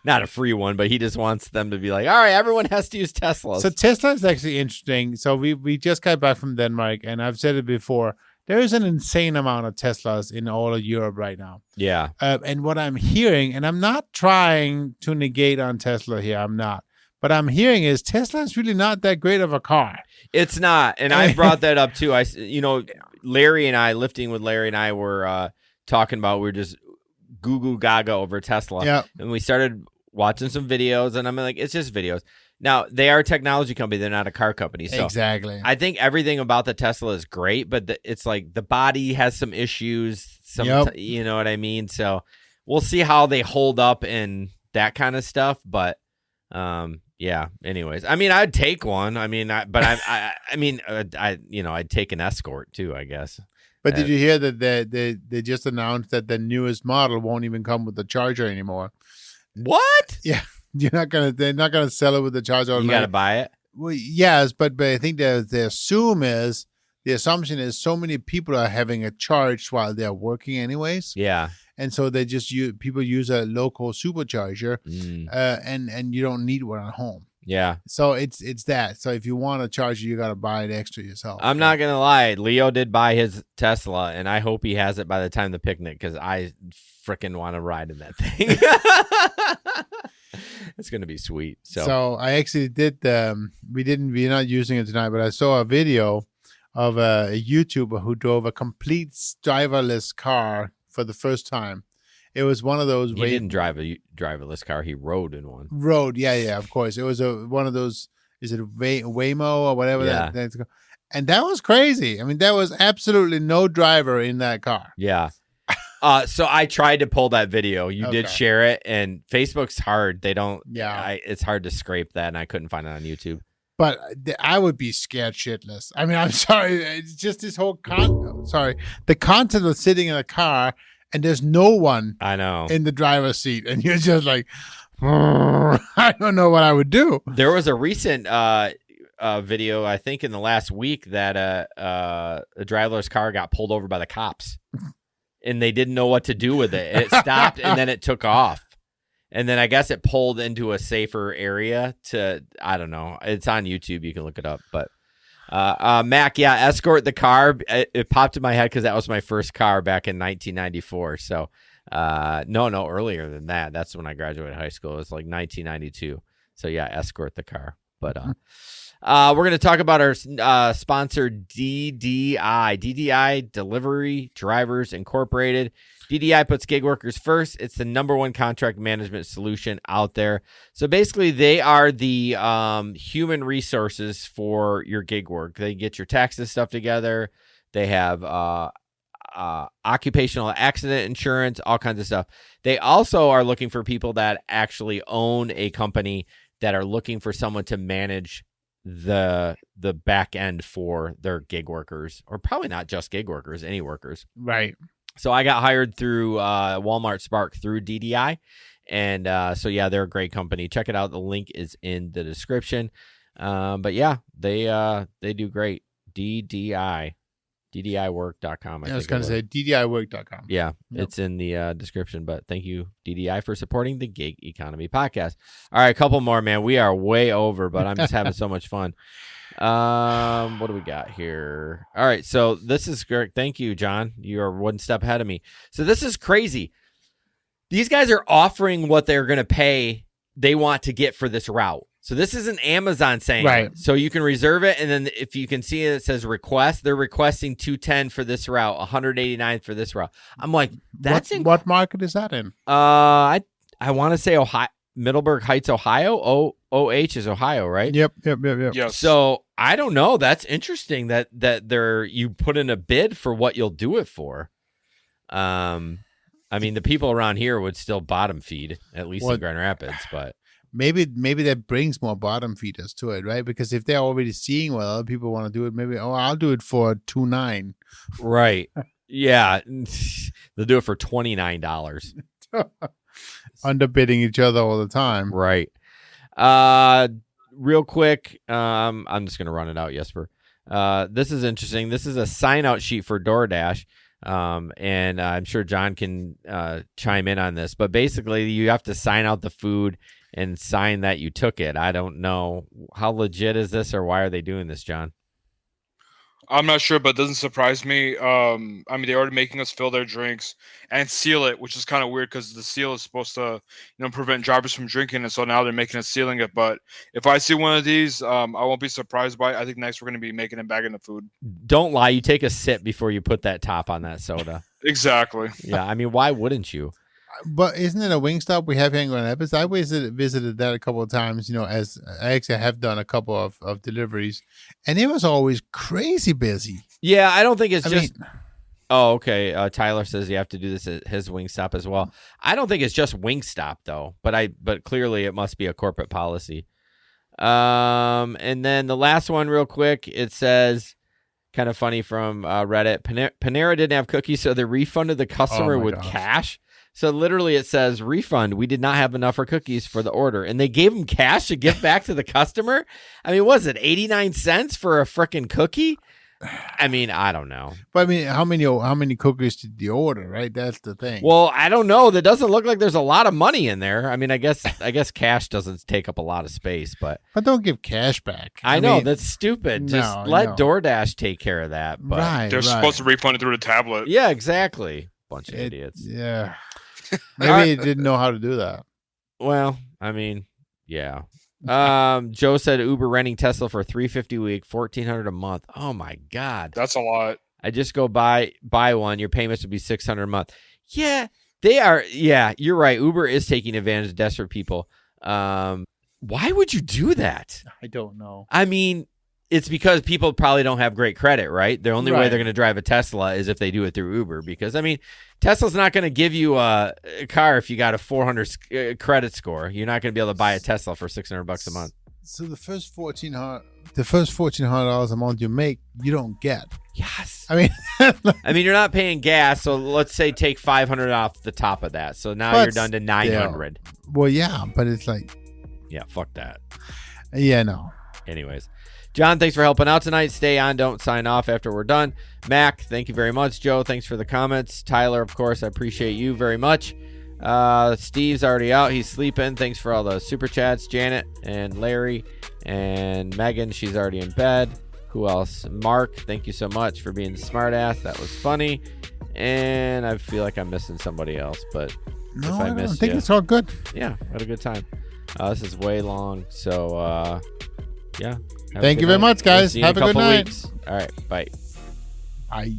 Not a free one, but he just wants them to be like, all right, everyone has to use Teslas. So Tesla is actually interesting. So we just got back from Denmark, and I've said it before. There is an insane amount of Teslas in all of Europe right now. Yeah. And what I'm hearing, and I'm not trying to negate on Tesla here, I'm not. But I'm hearing is Tesla is really not that great of a car. It's not. And I brought that up too. Larry and I, lifting with Larry and I were talking about, we were just goo gaga over Tesla. Yeah. And we started watching some videos, and I'm like, it's just videos. Now, they are a technology company. They're not a car company. So exactly. I think everything about the Tesla is great, but it's like the body has some issues. You know what I mean? So we'll see how they hold up and that kind of stuff. But yeah, anyways, I mean, I'd take one. I mean, I'd take an Escort too, I guess. But did you hear that they just announced that the newest model won't even come with the charger anymore? What? Yeah, they're not gonna sell it with the charger. You got to buy it. Well, yes, but I think the assumption is so many people are having it charged while they're working anyways. Yeah, and so they just people use a local supercharger, and you don't need one at home. Yeah. So it's that. So if you want a charger, you got to buy it extra yourself. I'm not going to lie. Leo did buy his Tesla, and I hope he has it by the time the picnic, because I freaking want to ride in that thing. It's going to be sweet. So I actually did, we're not using it tonight, but I saw a video of a YouTuber who drove a complete driverless car for the first time. It was one of those. He didn't drive a driverless car. He rode in one. Yeah, of course. It was one of those. Is it Waymo or whatever? Yeah. And that was crazy. I mean, there was absolutely no driver in that car. Yeah. So I tried to pull that video. You did share it, and Facebook's hard. They don't. Yeah. It's hard to scrape that, and I couldn't find it on YouTube. But I would be scared shitless. I mean, I'm sorry. It's just this whole the concept of sitting in a car. And there's no one in the driver's seat. And you're just like, I don't know what I would do. There was a recent video, I think in the last week, that a driverless car got pulled over by the cops. And they didn't know what to do with it. It stopped and then it took off. And then I guess it pulled into a safer area I don't know. It's on YouTube. You can look it up. But Mac, Escort the car. It popped in my head because that was my first car back in 1994. So, no, earlier than that. That's when I graduated high school. It was like 1992. So Escort the car. But we're going to talk about our sponsor, DDI Delivery Drivers Incorporated. DDI puts gig workers first. It's the #1 contract management solution out there. So basically, they are the human resources for your gig work. They get your taxes stuff together. They have occupational accident insurance, all kinds of stuff. They also are looking for people that actually own a company that are looking for someone to manage the back end for their gig workers, or probably not just gig workers, any workers. Right. So I got hired through Walmart Spark through DDI. And they're a great company. Check it out. The link is in the description. But they do great. DDIwork.com. I was going to say DDIwork.com. Yeah, yep. It's in the description. But thank you, DDI, for supporting the Gig Economy podcast. All right, a couple more, man. We are way over, but I'm just having so much fun. What do we got here? All right, so this is great. Thank you, John. You are one step ahead of me. So this is crazy. these guys are offering what they're going to pay. They want to get for this route. So this isn't Amazon saying Right. it. So you can reserve it, and then if you can see it says request, they're requesting $210 for this route, $189 for this route. I'm like, that's what market is that in? I want to say Ohio, Middleburg Heights, Ohio. OH is Ohio, right? Yep. Yes. So I don't know. That's interesting that you put in a bid for what you'll do it for. I mean, the people around here would still bottom feed, at least in Grand Rapids, but maybe that brings more bottom feeders to it, right? Because if they're already seeing what other people want to do it, maybe I'll do it for $2.9. right, yeah, they'll do it for $29. Underbidding each other all the time, right? Real quick, I'm just gonna run it out, Jesper. This is interesting. This is a sign out sheet for DoorDash. And I'm sure John can chime in on this, but basically you have to sign out the food and sign that you took it. I don't know how legit is this, or why are they doing this, John? I'm not sure, but it doesn't surprise me. I mean, they're already making us fill their drinks and seal it, which is kind of weird because the seal is supposed to, prevent drivers from drinking, and so now they're making us sealing it. But if I see one of these, I won't be surprised by it. I think next we're going to be making it back in the food. Don't lie. You take a sip before you put that top on that soda. Exactly. Yeah, I mean, why wouldn't you? But isn't it a Wingstop we have here in Grand Rapids? I visited that a couple of times, as I actually have done a couple of deliveries, and it was always crazy busy. Yeah, I don't think it's I just... mean, oh, okay. Tyler says you have to do this at his Wingstop as well. I don't think it's just Wingstop, though, but clearly it must be a corporate policy. And then the last one real quick, it says... kind of funny from Reddit. Panera didn't have cookies, so they refunded the customer with cash. So literally it says, refund, we did not have enough for cookies for the order. And they gave them cash to give back to the customer? I mean, was it 89 cents for a freaking cookie? I mean, I don't know. But I mean, how many cookies did you order, right? That's the thing. Well, I don't know. That doesn't look like there's a lot of money in there. I mean, I guess cash doesn't take up a lot of space, but don't give cash back. I know, that's stupid. Just let DoorDash take care of that. But right. They're supposed to refund it through the tablet. Yeah, exactly. Bunch of idiots. Yeah. Maybe they didn't know how to do that. Well, I mean, yeah. Joe said Uber renting Tesla for $350 a week, $1,400 a month. Oh my God, that's a lot. I just go buy one. Your payments would be $600 a month. Yeah, they are. Yeah, you're right. Uber is taking advantage of desperate people. Why would you do that? I don't know. I mean, it's because people probably don't have great credit, right? The only way they're going to drive a Tesla is if they do it through Uber, because I mean, Tesla's not going to give you a car if you got a 400 credit score. You're not going to be able to buy a Tesla for $600 a month. So the first $1,400 a month you make, you don't get. Yes. I mean, you're not paying gas, so let's say take $500 off the top of that. So now you're down to $900. Well, yeah, but it's like, yeah, fuck that. Yeah, no. Anyways. John, thanks for helping out tonight. Stay on. Don't sign off after we're done. Mac, thank you very much. Joe, thanks for the comments. Tyler, of course, I appreciate you very much. Steve's already out. He's sleeping. Thanks for all the super chats. Janet and Larry and Megan, she's already in bed. Who else? Mark, thank you so much for being the smart ass. That was funny. And I feel like I'm missing somebody else, but no, if I missed think it's all good. Yeah, had a good time. This is way long, so yeah. Thank you very much, guys. We'll see you Have in a good night. Weeks. All right, bye. Bye.